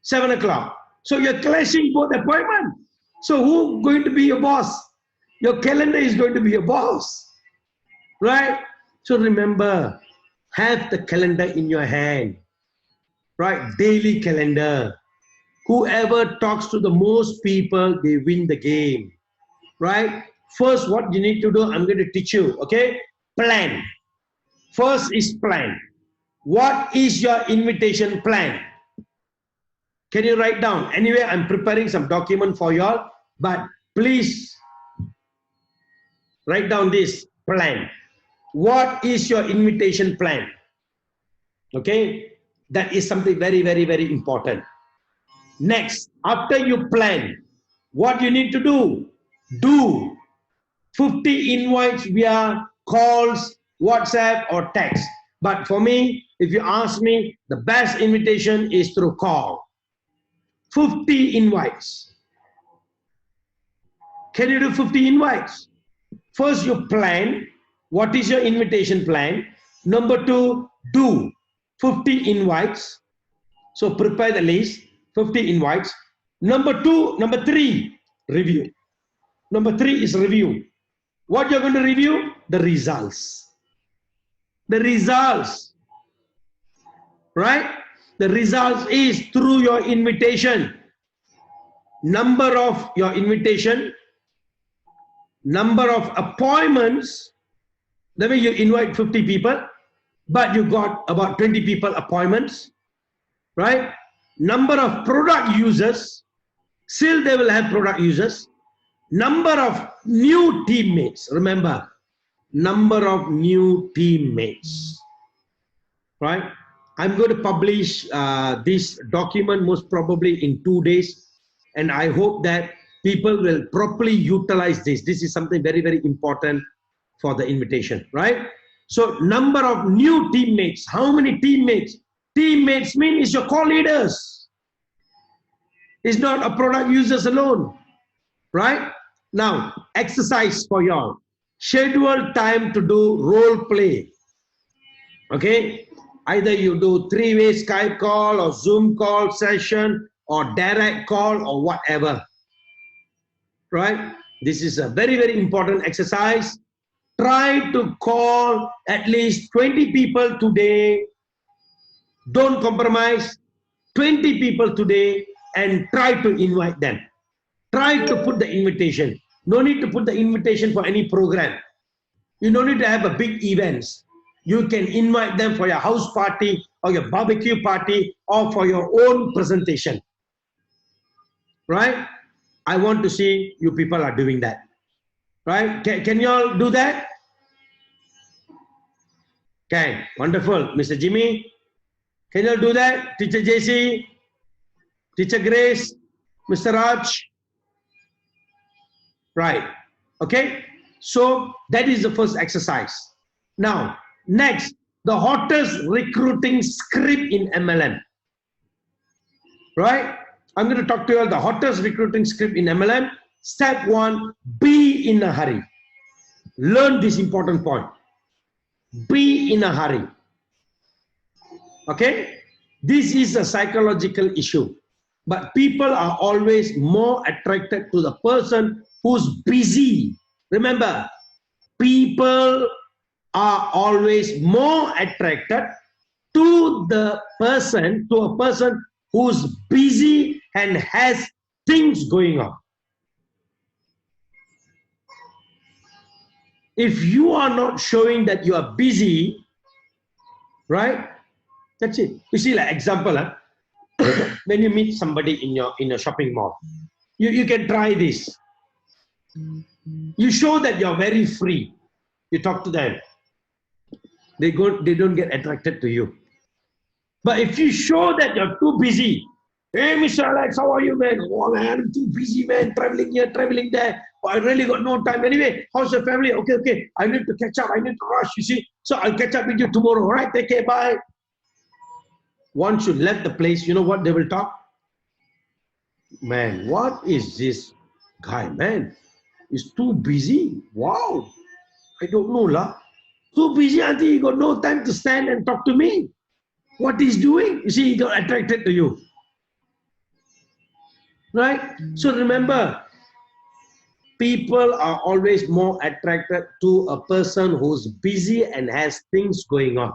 7 o'clock. So you're clashing both appointments. So who's going to be your boss? Your calendar is going to be your boss. Right? So remember, have the calendar in your hand. Right? Daily calendar. Whoever talks to the most people, they win the game. Right? First, what you need to do, I'm going to teach you. Okay? Plan. First is plan. What is your invitation plan? Can you write down? Anyway, I'm preparing some document for you all, but please write down this plan. What is your invitation plan? Okay? That is something very, very, very important. Next, after you plan, what you need to do? Do 50 invites via calls, WhatsApp or text. But for me, if you ask me, the best invitation is through call. 50 invites. Can you do 50 invites? First, you plan. What is your invitation plan? Number 2, do 50 invites. So prepare the list, 50 invites. Number 3, review. Number 3 is review. What you're going to review? The results. The results. Right? The results is through your invitation. Number of your invitation. Number of appointments. That means you invite 50 people, but you got about 20 people appointments. Right? Number of product users. Still they will have product users. Number of new teammates. Remember, number of new teammates. Right? I'm going to publish this document most probably in 2 days. And I hope that people will properly utilize this. This is something very, very important for the invitation. Right? So number of new teammates. How many teammates? Teammates mean is your core leaders. It's not a product users alone. Right? Now, exercise for y'all. Schedule time to do role play. Okay? Either you do 3-way Skype call or Zoom call session or direct call or whatever. Right? This is a very, very important exercise. Try to call at least 20 people today. Don't compromise. 20 people today and try to invite them. Try to put the invitation. No need to put the invitation for any program. You don't need to have a big events. You can invite them for your house party or your barbecue party or for your own presentation. Right? I want to see you people are doing that. Right? Can you all do that? Okay, wonderful. Mr. Jimmy, can you all do that? Teacher JC, Teacher Grace, Mr. Raj. Right. Okay. So that is the first exercise. Now, next, the hottest recruiting script in MLM. Right? I'm going to talk to you about the hottest recruiting script in MLM. Step 1, be in a hurry. Learn this important point. Be in a hurry. Okay? This is a psychological issue. But people are always more attracted to the person who's busy. Remember, people are always more attracted to a person who's busy and has things going on. If you are not showing that you are busy, right? That's it. You see, like example, when you meet somebody in a shopping mall, you can try this. You show that you're very free. You talk to them. they don't get attracted to you. But if you show that you're too busy, hey, Mr. Alex, how are you, man? Oh, man, I'm too busy, man. Traveling here, traveling there. Oh, I really got no time. Anyway, how's the family? Okay, okay. I need to catch up. I need to rush, you see. So I'll catch up with you tomorrow. All right, take care. Bye. One should let the place. You know what they will talk? Man, what is this guy, man? He's too busy. Wow. I don't know, lah. Too busy until he got no time to stand and talk to me. What he's doing? You see, he got attracted to you. Right? So remember, people are always more attracted to a person who's busy and has things going on.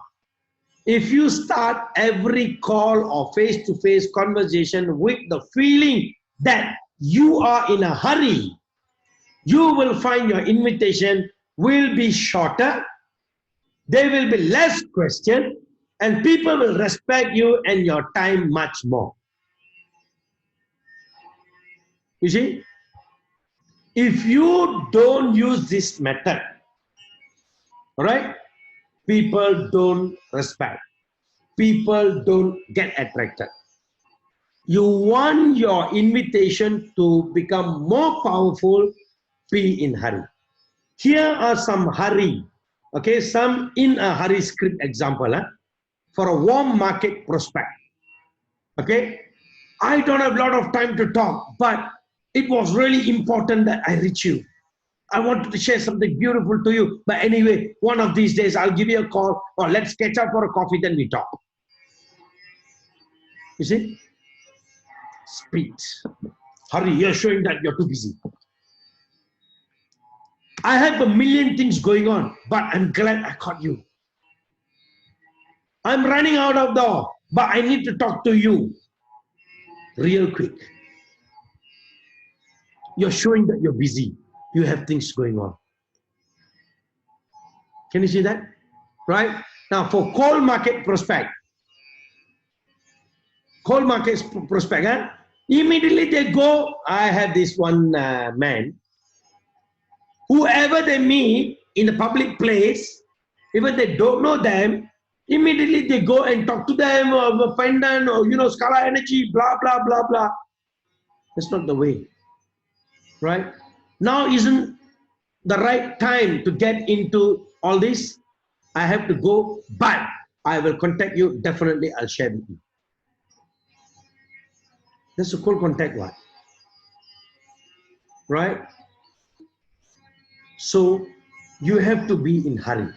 If you start every call or face-to-face conversation with the feeling that you are in a hurry, you will find your invitation will be shorter, there will be less question, and people will respect you and your time much more. You see, if you don't use this method, all right, people don't respect. People don't get attracted. You want your invitation to become more powerful, be in hurry. Here are some hurry, okay, some in a hurry script example for a warm market prospect. Okay, I don't have a lot of time to talk, but it was really important that I reach you. I wanted to share something beautiful to you. But anyway, one of these days, I'll give you a call or let's catch up for a coffee, then we talk. You see? Speed. Hurry, you're showing that you're too busy. I have a million things going on, but I'm glad I caught you. I'm running out of door, but I need to talk to you real quick. You're showing that you're busy. You have things going on. Can you see that? Right? Now for cold market prospect. Cold market prospect, immediately they go, I have this one man, whoever they meet in the public place, even they don't know them, immediately they go and talk to them, or find them, or Scala energy, blah, blah, blah, blah. That's not the way. Right? Now isn't the right time to get into all this. I have to go, but I will contact you. Definitely, I'll share with you. That's a cold contact one. Right? So you have to be in hurry.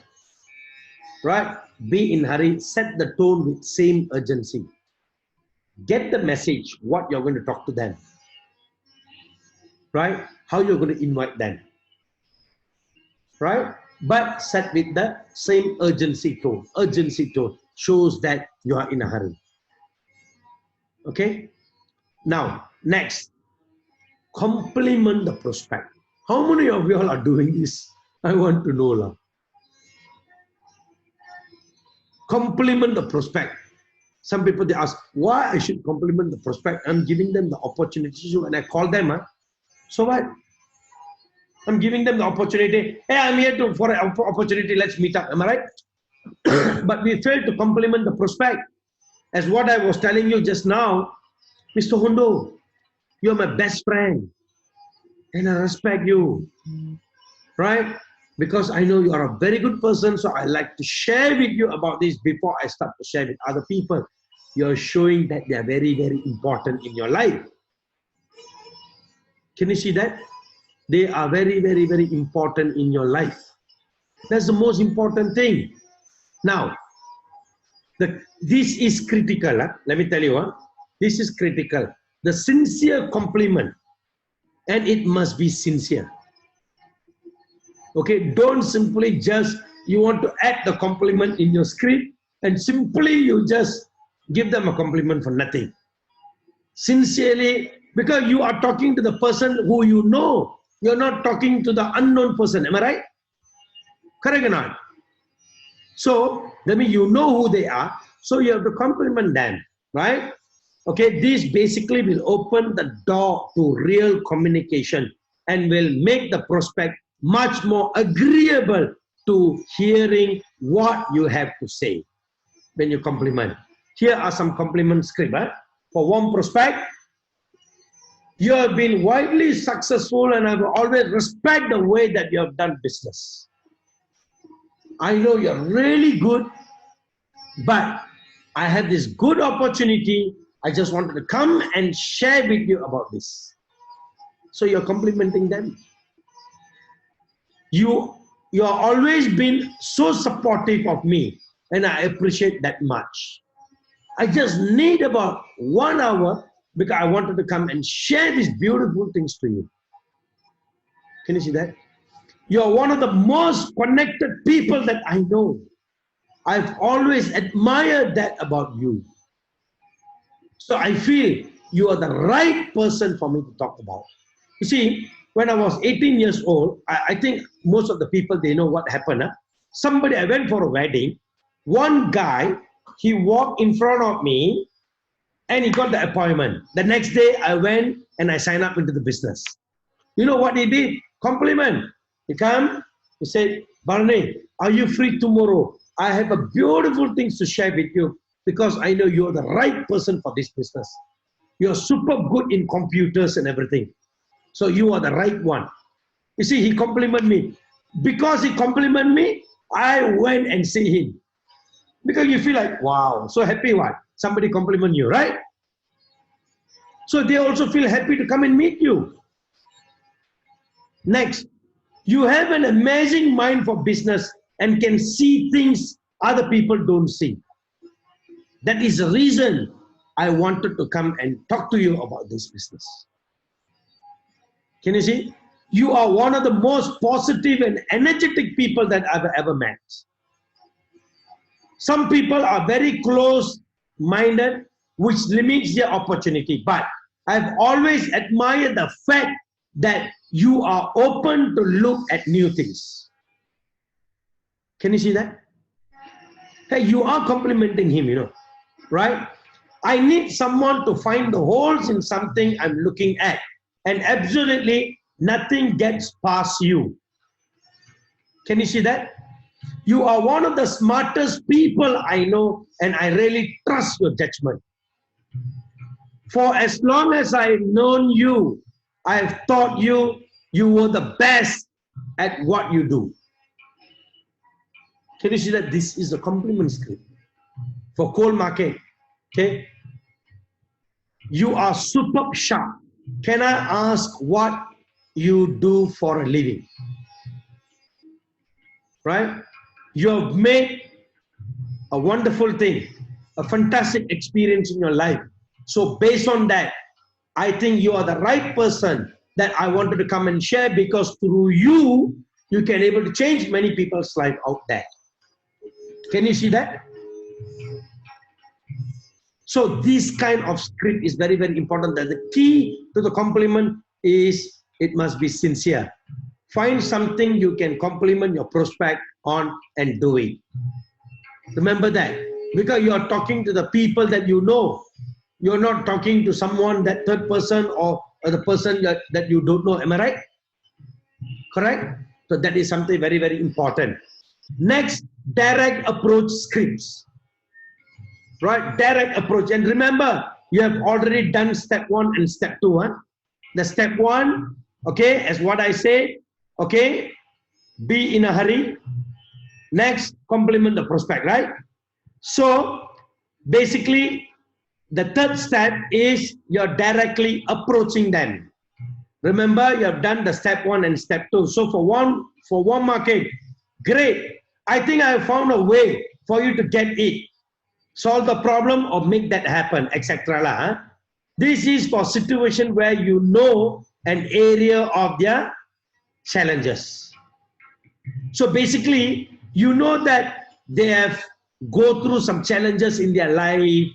Right? Be in hurry. Set the tone with same urgency. Get the message, what you're going to talk to them. Right? How you're going to invite them. Right? But set with the same urgency tone. Urgency tone shows that you are in a hurry. Okay? Now, next, compliment the prospect. How many of you all are doing this? I want to know. Compliment the prospect. Some people, they ask, why I should compliment the prospect? I'm giving them the opportunity. So when I call them, so what? I'm giving them the opportunity. Hey, I'm here for an opportunity. Let's meet up. Am I right? But we failed to compliment the prospect. As what I was telling you just now, Mr. Hondo, you're my best friend. And I respect you. Right? Because I know you are a very good person. So I like to share with you about this before I start to share with other people. You're showing that they are very, very important in your life. Can you see that? They are very, very, very important in your life. That's the most important thing. Now, this is critical. Let me tell you. This is critical. The sincere compliment. And it must be sincere. Okay, don't simply just, you want to add the compliment in your script and simply you just give them a compliment for nothing. Sincerely, because you are talking to the person who you know. You're not talking to the unknown person. Am I right? Correct or not? So, that means you know who they are. So you have to compliment them. Right? Okay, this basically will open the door to real communication and will make the prospect much more agreeable to hearing what you have to say when you compliment. Here are some compliment script. For warm prospect, you have been widely successful and I will always respect the way that you have done business. I know you're really good, but I had this good opportunity. I just wanted to come and share with you about this. So you're complimenting them. You are always been so supportive of me, and I appreciate that much. I just need about 1 hour because I wanted to come and share these beautiful things to you. Can you see that? You are one of the most connected people that I know. I've always admired that about you. So I feel you are the right person for me to talk about. You see, when I was 18 years old, I think most of the people, they know what happened. Somebody, I went for a wedding. One guy, he walked in front of me and he got the appointment. The next day, I went and I signed up into the business. You know what he did? Compliment. He come, he said, Barani, are you free tomorrow? I have a beautiful things to share with you because I know you're the right person for this business. You're super good in computers and everything. So you are the right one. You see, he complimented me. Because he complimented me, I went and see him. Because you feel like, wow, so happy what? Somebody compliment you, right? So they also feel happy to come and meet you. Next, you have an amazing mind for business and can see things other people don't see. That is the reason I wanted to come and talk to you about this business. Can you see? You are one of the most positive and energetic people that I've ever met. Some people are very close-minded, which limits their opportunity. But I've always admired the fact that you are open to look at new things. Can you see that? Hey, you are complimenting him, you know, right? I need someone to find the holes in something I'm looking at. And absolutely nothing gets past you. Can you see that? You are one of the smartest people I know, and I really trust your judgment. For as long as I've known you, I've taught you you were the best at what you do. Can you see that this is a compliment script for coal market? Okay, you are super sharp. Can I ask what you do for a living? Right? You have made a wonderful thing, a fantastic experience in your life. So based on that, I think you are the right person that I wanted to come and share, because through you, you can able to change many people's life out there. Can you see that? So this kind of script is very, very important. That the key to the compliment is it must be sincere. Find something you can compliment your prospect on and do it. Remember that, because you are talking to the people that you know. You're not talking to someone, that third person or the person that you don't know. Am I right? Correct? So that is something very, very important. Next, direct approach scripts. Right? Direct approach. And remember, you have already done step 1 and step 2. The step 1, okay, as what I say, okay, be in a hurry. Next, compliment the prospect, right? So basically, the third step is you're directly approaching them. Remember, you have done the step 1 and step 2. So for one market, great. I think I have found a way for you to get it. Solve the problem or make that happen, etc. This is for situation where you know an area of their challenges. So basically, you know that they have go through some challenges in their life,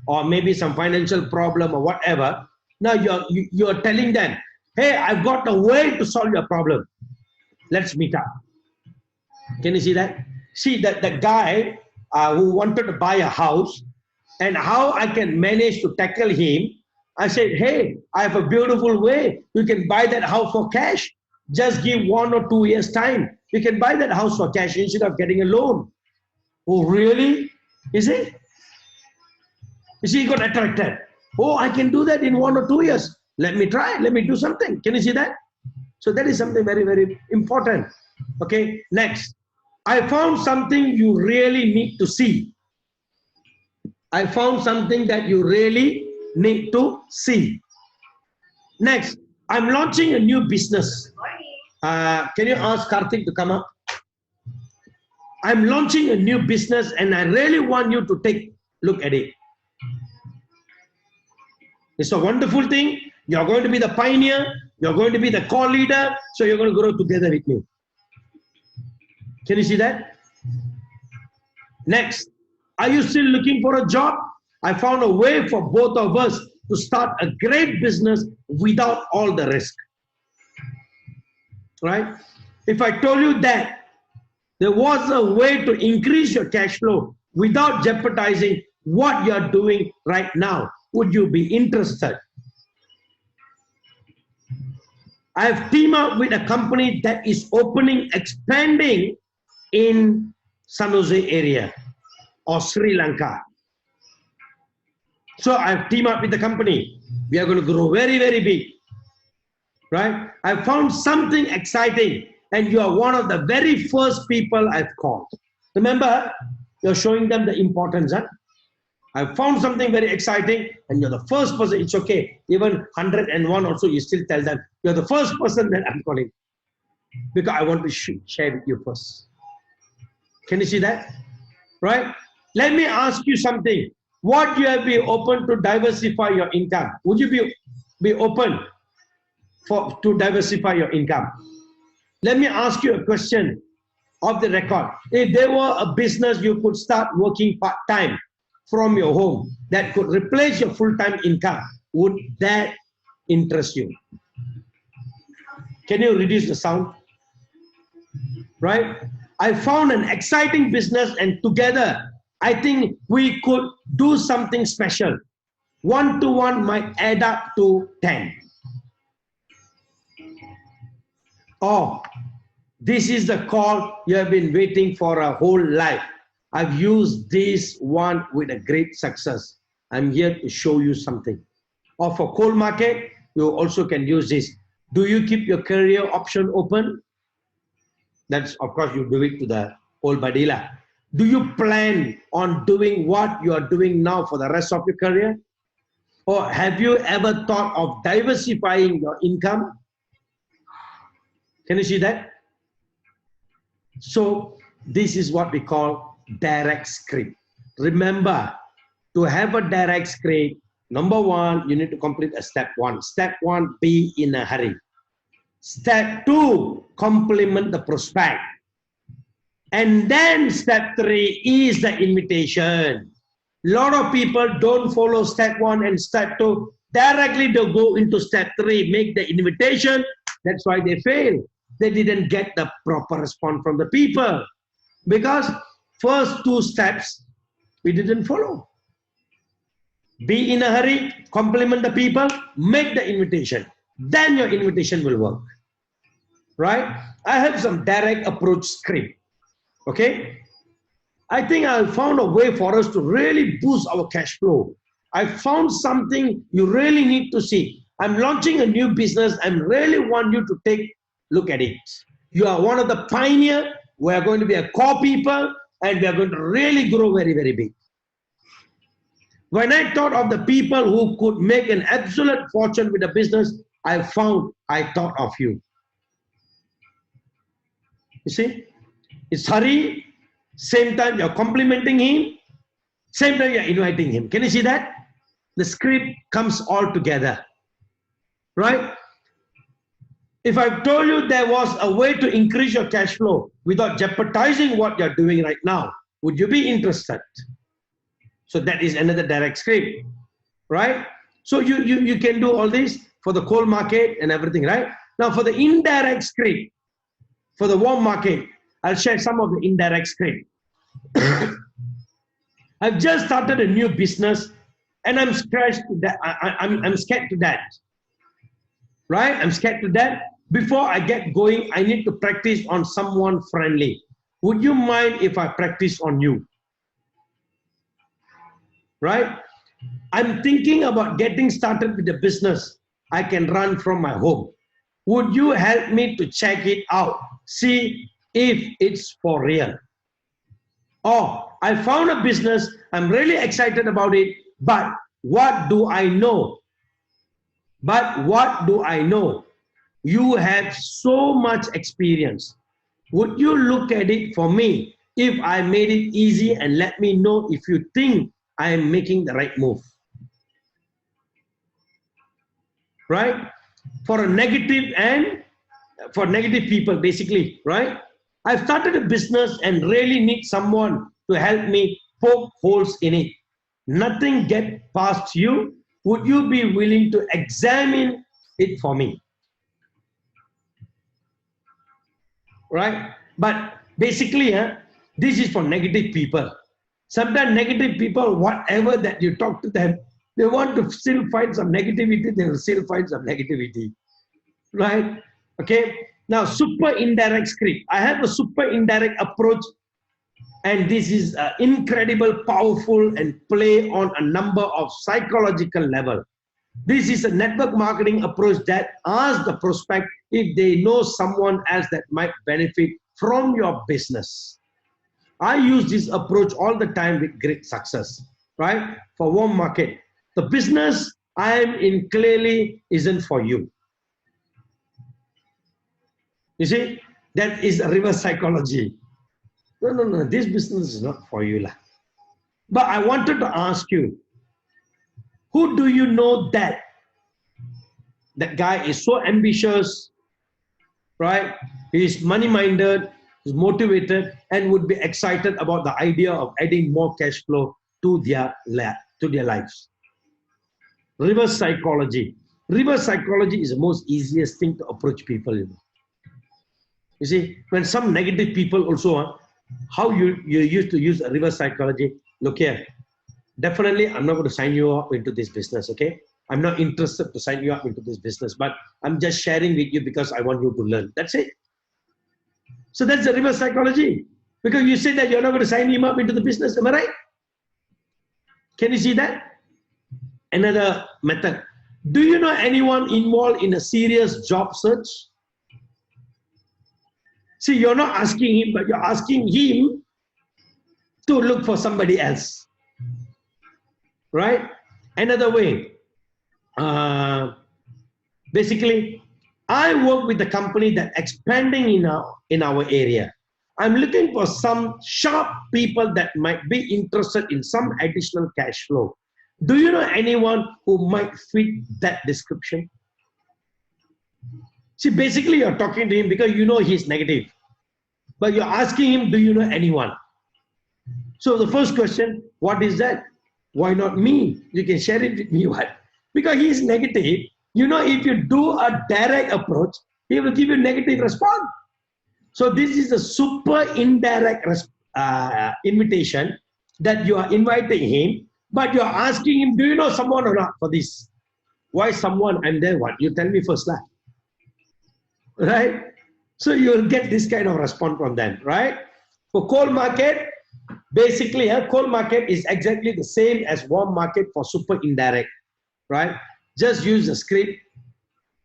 or maybe some financial problem or whatever. Now you're telling them, hey, I've got a way to solve your problem. Let's meet up. Can you see that? See that the guy who wanted to buy a house, and how I can manage to tackle him. I said, hey, I have a beautiful way. You can buy that house for cash. Just give 1 or 2 years time. You can buy that house for cash instead of getting a loan. Oh, really? Is it? You see, you got attracted. Oh, I can do that in 1 or 2 years. Let me try. Let me do something. Can you see that? So that is something very, very important. Okay, next. I found something you really need to see. I found something that you really need to see. Next, I'm launching a new business. Can you ask Karthik to come up? I'm launching a new business and I really want you to take a look at it. It's a wonderful thing. You're going to be the pioneer. You're going to be the core leader. So you're going to grow together with me. Can you see that? Next, are you still looking for a job? I found a way for both of us to start a great business without all the risk. Right? If I told you that there was a way to increase your cash flow without jeopardizing what you're doing right now, would you be interested? I have teamed up with a company that is expanding in San Jose area or Sri Lanka. So I've teamed up with the company. We are going to grow very, very big. Right? I found something exciting and you are one of the very first people I've called. Remember, you're showing them the importance. Huh? I found something very exciting and you're the first person. It's okay. Even 101 also, you still tell them, you're the first person that I'm calling. Because I want to share with you first. Can you see that? Right? Let me ask you something. Would you be open to diversify your income? Would you be open to diversify your income? Let me ask you a question off the record. If there were a business you could start working part-time from your home that could replace your full-time income, would that interest you? Can you reduce the sound? Right? I found an exciting business and together I think we could do something special. 1 to 1 might add up to 10. Oh, this is the call you have been waiting for a whole life. I've used this one with a great success. I'm here to show you something. Or for coal market, you also can use this. Do you keep your career option open? That's, of course, you do it to the whole badila. Do you plan on doing what you are doing now for the rest of your career? Or have you ever thought of diversifying your income? Can you see that? So this is what we call direct script. Remember, to have a direct script, number one, you need to complete a step 1. Step 1, be in a hurry. Step 2, complement the prospect. And then step 3 is the invitation. A lot of people don't follow step 1 and step 2. Directly they go into step 3, make the invitation. That's why they fail. They didn't get the proper response from the people. Because first 2 steps, we didn't follow. Be in a hurry, compliment the people, make the invitation. Then your invitation will work. Right? I have some direct approach script. Okay? I think I found a way for us to really boost our cash flow. I found something you really need to see. I'm launching a new business. I really want you to take a look at it. You are one of the pioneers. We are going to be a core people and we are going to really grow very, very big. When I thought of the people who could make an absolute fortune with a business, I thought of you. You see? It's Hari, same time you're complimenting him, same time you're inviting him. Can you see that? The script comes all together. Right? If I told you there was a way to increase your cash flow without jeopardizing what you're doing right now, would you be interested? So that is another direct script. Right? So you can do all this for the coal market and everything, right? Now for the indirect script, for the warm market, I'll share some of the indirect script. I've just started a new business and I'm scared to that. I'm scared to that. Right? I'm scared to that. before I get going, I need to practice on someone friendly. Would you mind if I practice on you? Right? I'm thinking about getting started with a business I can run from my home. Would you help me to check it out? See if it's for real. Or I found a business, I'm really excited about it, but what do I know? But what do I know? You have so much experience. Would you look at it for me if I made it easy and let me know if you think I am making the right move? Right? For a negative and for negative people, basically, right? I've started a business and really need someone to help me poke holes in it. Nothing get past you. Would you be willing to examine it for me? Right? But basically, this is for negative people. Sometimes negative people, whatever that you talk to them, they want to still find some negativity, they will still find some negativity. Right? Okay? Now, super indirect script. I have a super indirect approach, and this is incredible, powerful, and play on a number of psychological level. This is a network marketing approach that asks the prospect if they know someone else that might benefit from your business. I use this approach all the time with great success, right? For warm market, the business I am in clearly isn't for you. You see, that is a reverse psychology. No, this business is not for you. But I wanted to ask you, who do you know that guy is so ambitious, right? He's money-minded, he's motivated, and would be excited about the idea of adding more cash flow to their lives. Reverse psychology. Reverse psychology is the most easiest thing to approach people. You see, when some negative people also, how you used to use a reverse psychology. Look here, definitely I'm not going to sign you up into this business, okay? I'm not interested to sign you up into this business, but I'm just sharing with you because I want you to learn. That's it. So that's the reverse psychology. Because you say that you're not going to sign him up into the business, am I right? Can you see that? Another method. Do you know anyone involved in a serious job search? See, you're not asking him, but you're asking him to look for somebody else. Right? Another way. Basically, I work with the company that's expanding in our area. I'm looking for some sharp people that might be interested in some additional cash flow. Do you know anyone who might fit that description? See, basically you're talking to him because you know he's negative. But you're asking him, do you know anyone? So the first question, what is that? Why not me? You can share it with me. What? Because he's negative. You know, if you do a direct approach, he will give you negative response. So this is a super indirect invitation that you are inviting him, but you're asking him, do you know someone or not for this? Why someone? I'm there. What? You tell me first. Right? So you'll get this kind of response from them, right? For cold market, basically, cold market is exactly the same as warm market for super indirect, right? Just use the script,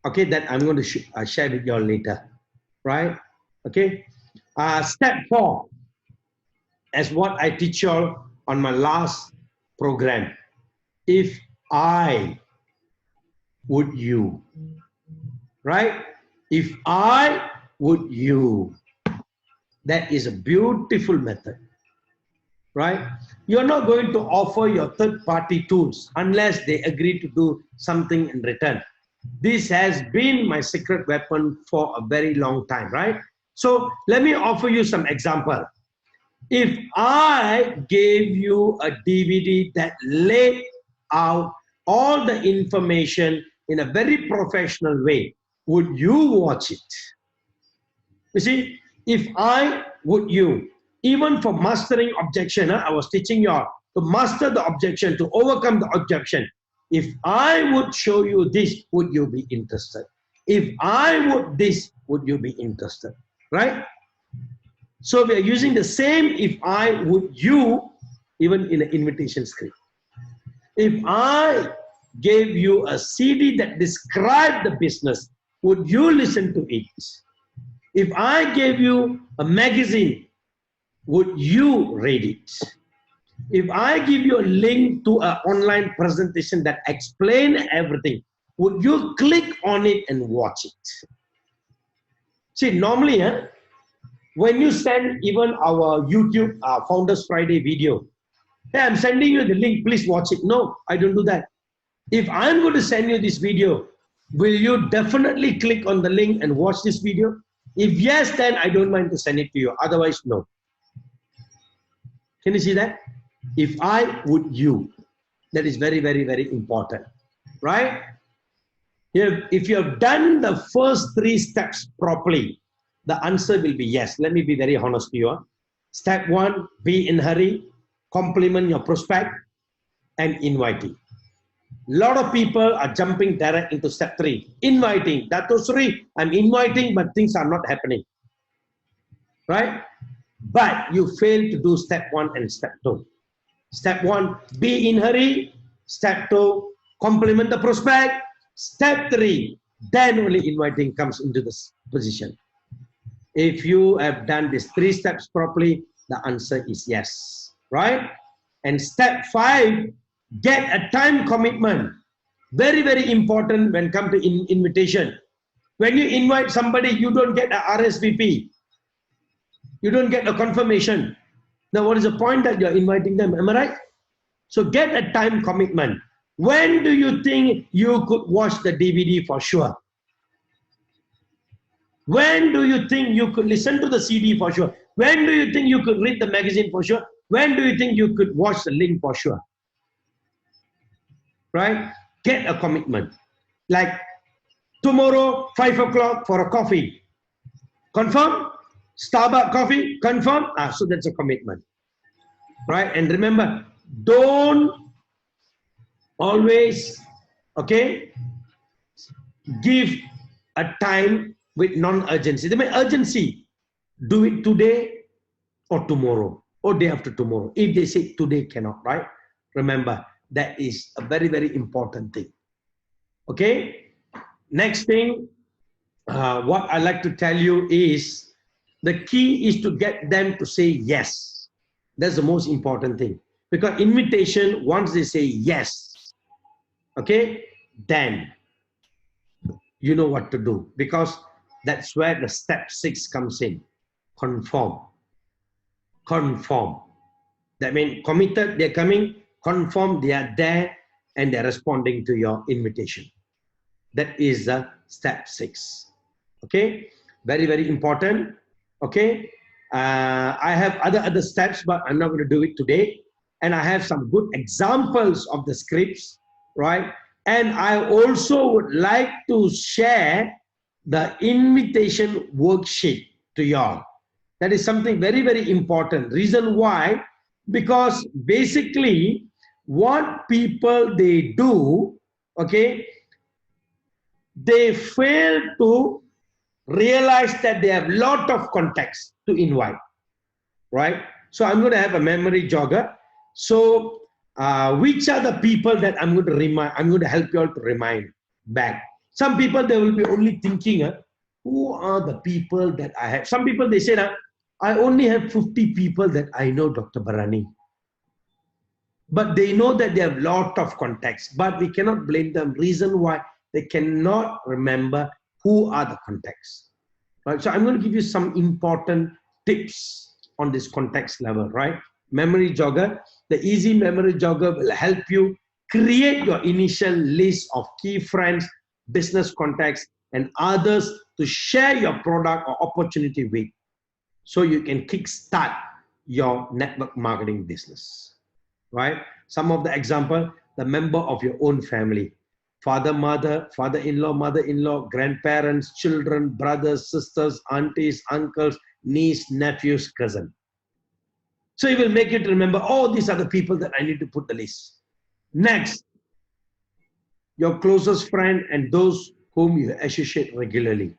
okay, that I'm going to share with you all later, right? Okay. Step 4, as what I teach you all on my last program. If I would you, right? If I would you. That is a beautiful method, right? You're not going to offer your third-party tools unless they agree to do something in return. This has been my secret weapon for a very long time, right? So let me offer you some example. If I gave you a DVD that laid out all the information in a very professional way, would you watch it? You see, if I would you, even for mastering objection, I was teaching you all to master the objection, to overcome the objection. If I would show you this, would you be interested? If I would this, would you be interested? Right? So we are using the same if I would you even in an invitation script. If I gave you a CD that described the business, would you listen to it? If I gave you a magazine, would you read it? If I give you a link to an online presentation that explains everything, would you click on it and watch it? See, normally, when you send even our YouTube Founders Friday video, hey, I'm sending you the link, please watch it. No, I don't do that. If I'm going to send you this video, will you definitely click on the link and watch this video? If yes, then I don't mind to send it to you. Otherwise, no. Can you see that? If I would you, that is very, very, very important, right? If you have done the first 3 steps properly, the answer will be yes. Let me be very honest to you. Step 1, be in a hurry, compliment your prospect, and inviting. A lot of people are jumping direct into step 3, inviting. Dato Sri, I'm inviting, but things are not happening, right? But you fail to do step 1 and step 2. Step 1, be in hurry. Step 2, compliment the prospect. Step 3, then only inviting comes into this position. If you have done these 3 steps properly, the answer is yes, right? And step 5, get a time commitment. Very, very important when come to invitation. When you invite somebody, you don't get a RSVP. You don't get a confirmation. Now, what is the point that you're inviting them? Am I right? So get a time commitment. When do you think you could watch the DVD for sure? When do you think you could listen to the CD for sure? When do you think you could read the magazine for sure? When do you think you could watch the link for sure? Right? Get a commitment. Like tomorrow, 5 o'clock for a coffee. Confirm? Starbucks coffee? Confirm? So that's a commitment. Right? And remember, don't always, give a time with non-urgency. They mean urgency. Do it today or tomorrow or day after tomorrow. If they say today cannot, right? Remember, that is a very, very important thing. Okay? Next thing, what I like to tell you is the key is to get them to say yes. That's the most important thing. Because invitation, once they say yes, then you know what to do. Because that's where the step 6 comes in. Conform. Conform. That means committed, they're coming. Conform, they are there and they're responding to your invitation. That is the step 6. Okay? Very, very important. Okay? I have other steps, but I'm not going to do it today. And I have some good examples of the scripts, right? And I also would like to share the invitation worksheet to y'all. That is something very, very important. Reason why? Because basically what people they do, they fail to realize that they have a lot of context to invite, right? So I'm going to have a memory jogger. So which are the people that I'm going to remind? I'm going to help you all to remind back. Some people, they will be only thinking, who are the people that I have? Some people, they say, I only have 50 people that I know, Dr. Barani. But they know that they have a lot of context. But we cannot blame them. Reason why they cannot remember who are the contexts. Right? So I'm going to give you some important tips on this context level, right? Memory jogger. The easy memory jogger will help you create your initial list of key friends, business contacts, and others to share your product or opportunity with, so you can kickstart your network marketing business, right? Some of the example, the member of your own family, father, mother, father-in-law, mother-in-law, grandparents, children, brothers, sisters, aunties, uncles, niece, nephews, cousin. So it will make you to remember, oh, these are the people that I need to put the list. Next, your closest friend and those whom you associate regularly.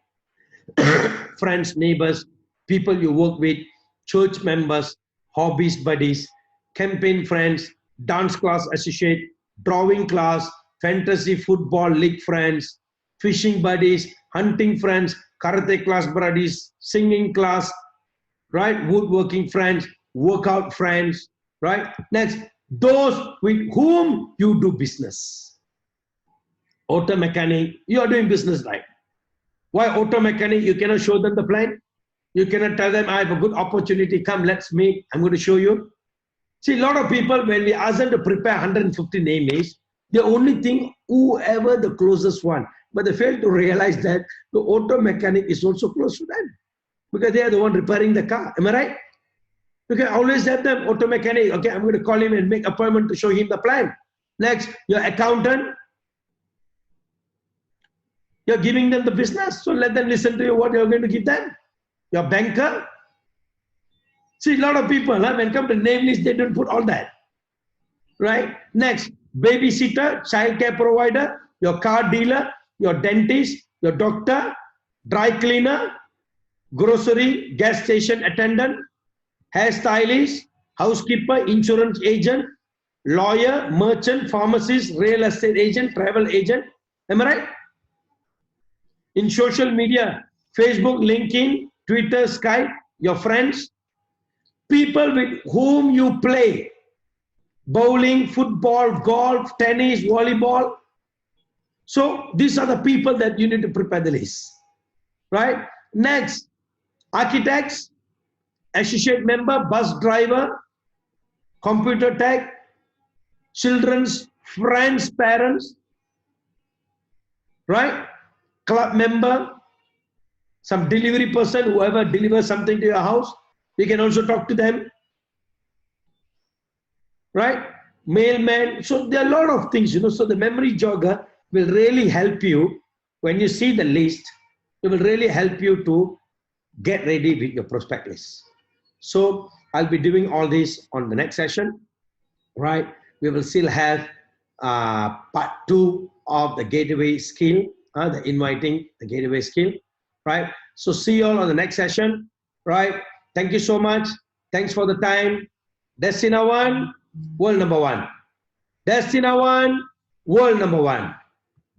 Friends, neighbors, people you work with, church members, hobbies buddies, campaign friends, dance class associate, drawing class, fantasy football league friends, fishing buddies, hunting friends, karate class buddies, singing class, right? Woodworking friends, workout friends, right? Next, those with whom you do business. Auto mechanic, you are doing business, right? Why auto mechanic? You cannot show them the plan. You cannot tell them, I have a good opportunity, come, let's meet, I'm going to show you. See, a lot of people, when we ask them to prepare 150 names, they only think whoever the closest one. But they fail to realize that the auto mechanic is also close to them, because they are the one repairing the car. Am I right? You can always have them, auto mechanic. Okay, I'm going to call him and make appointment to show him the plan. Next, your accountant. You're giving them the business, so let them listen to you what you're going to give them. Your banker. See, a lot of people, when it comes to name list, they don't put all that. Right? Next, babysitter, childcare provider, your car dealer, your dentist, your doctor, dry cleaner, grocery, gas station attendant, hairstylist, housekeeper, insurance agent, lawyer, merchant, pharmacist, real estate agent, travel agent. Am I right? In social media, Facebook, LinkedIn, Twitter, Skype, your friends, people with whom you play, bowling, football, golf, tennis, volleyball. So these are the people that you need to prepare the list, right? Next, architects, associate member, bus driver, computer tech, children's friends, parents, right? Club member, some delivery person, whoever delivers something to your house, we can also talk to them, right? Mailman. So there are a lot of things, so the memory jogger will really help you. When you see the list, it will really help you to get ready with your prospect list. So I'll be doing all this on the next session, right? We will still have part 2 of the gateway skill, the inviting, the gateway skill, right? So see you all on the next session, right? Thank you so much. Thanks for the time. Destina 1, world number 1. Destina 1, world number 1.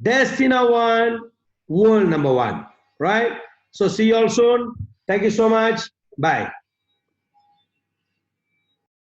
Destina 1, world number 1, right? So see you all soon. Thank you so much. Bye.